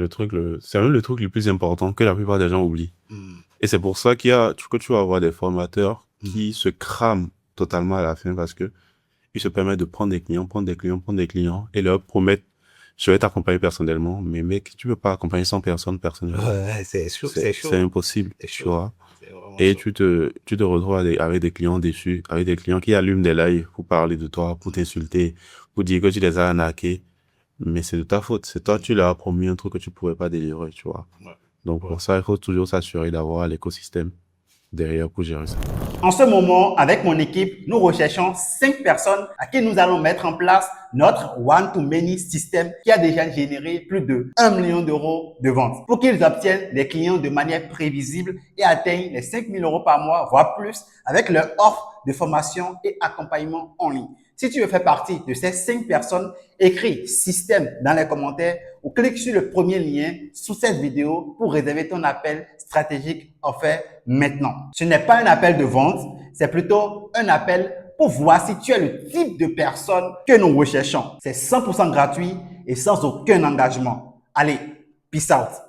truc, c'est même le truc le plus important que la plupart des gens oublient. Et c'est pour ça que tu vas avoir des formateurs qui se crament totalement à la fin parce que ils se permettent de prendre des clients et leur promettre, je vais t'accompagner personnellement, mais mec, tu peux pas accompagner 100 personnes personnellement. Ouais, c'est chaud. C'est impossible, tu vois. Et tu te retrouves avec des clients déçus, avec des clients qui allument des lives pour parler de toi, pour t'insulter, pour dire que tu les as arnaqués. Mais c'est de ta faute. C'est toi, tu leur as promis un truc que tu pouvais pas délivrer, tu vois. Donc, pour ça, il faut toujours s'assurer d'avoir l'écosystème derrière pour gérer ça. En ce moment, avec mon équipe, nous recherchons 5 personnes à qui nous allons mettre en place notre one-to-many système qui a déjà généré plus de 1 million d'euros de ventes pour qu'ils obtiennent des clients de manière prévisible et atteignent les 5 000 euros par mois, voire plus, avec leur offre de formation et accompagnement en ligne. Si tu veux faire partie de ces 5 personnes, écris système dans les commentaires ou clique sur le premier lien sous cette vidéo pour réserver ton appel stratégique offert maintenant. Ce n'est pas un appel de vente, c'est plutôt un appel pour voir si tu es le type de personne que nous recherchons. C'est 100% gratuit et sans aucun engagement. Allez, peace out.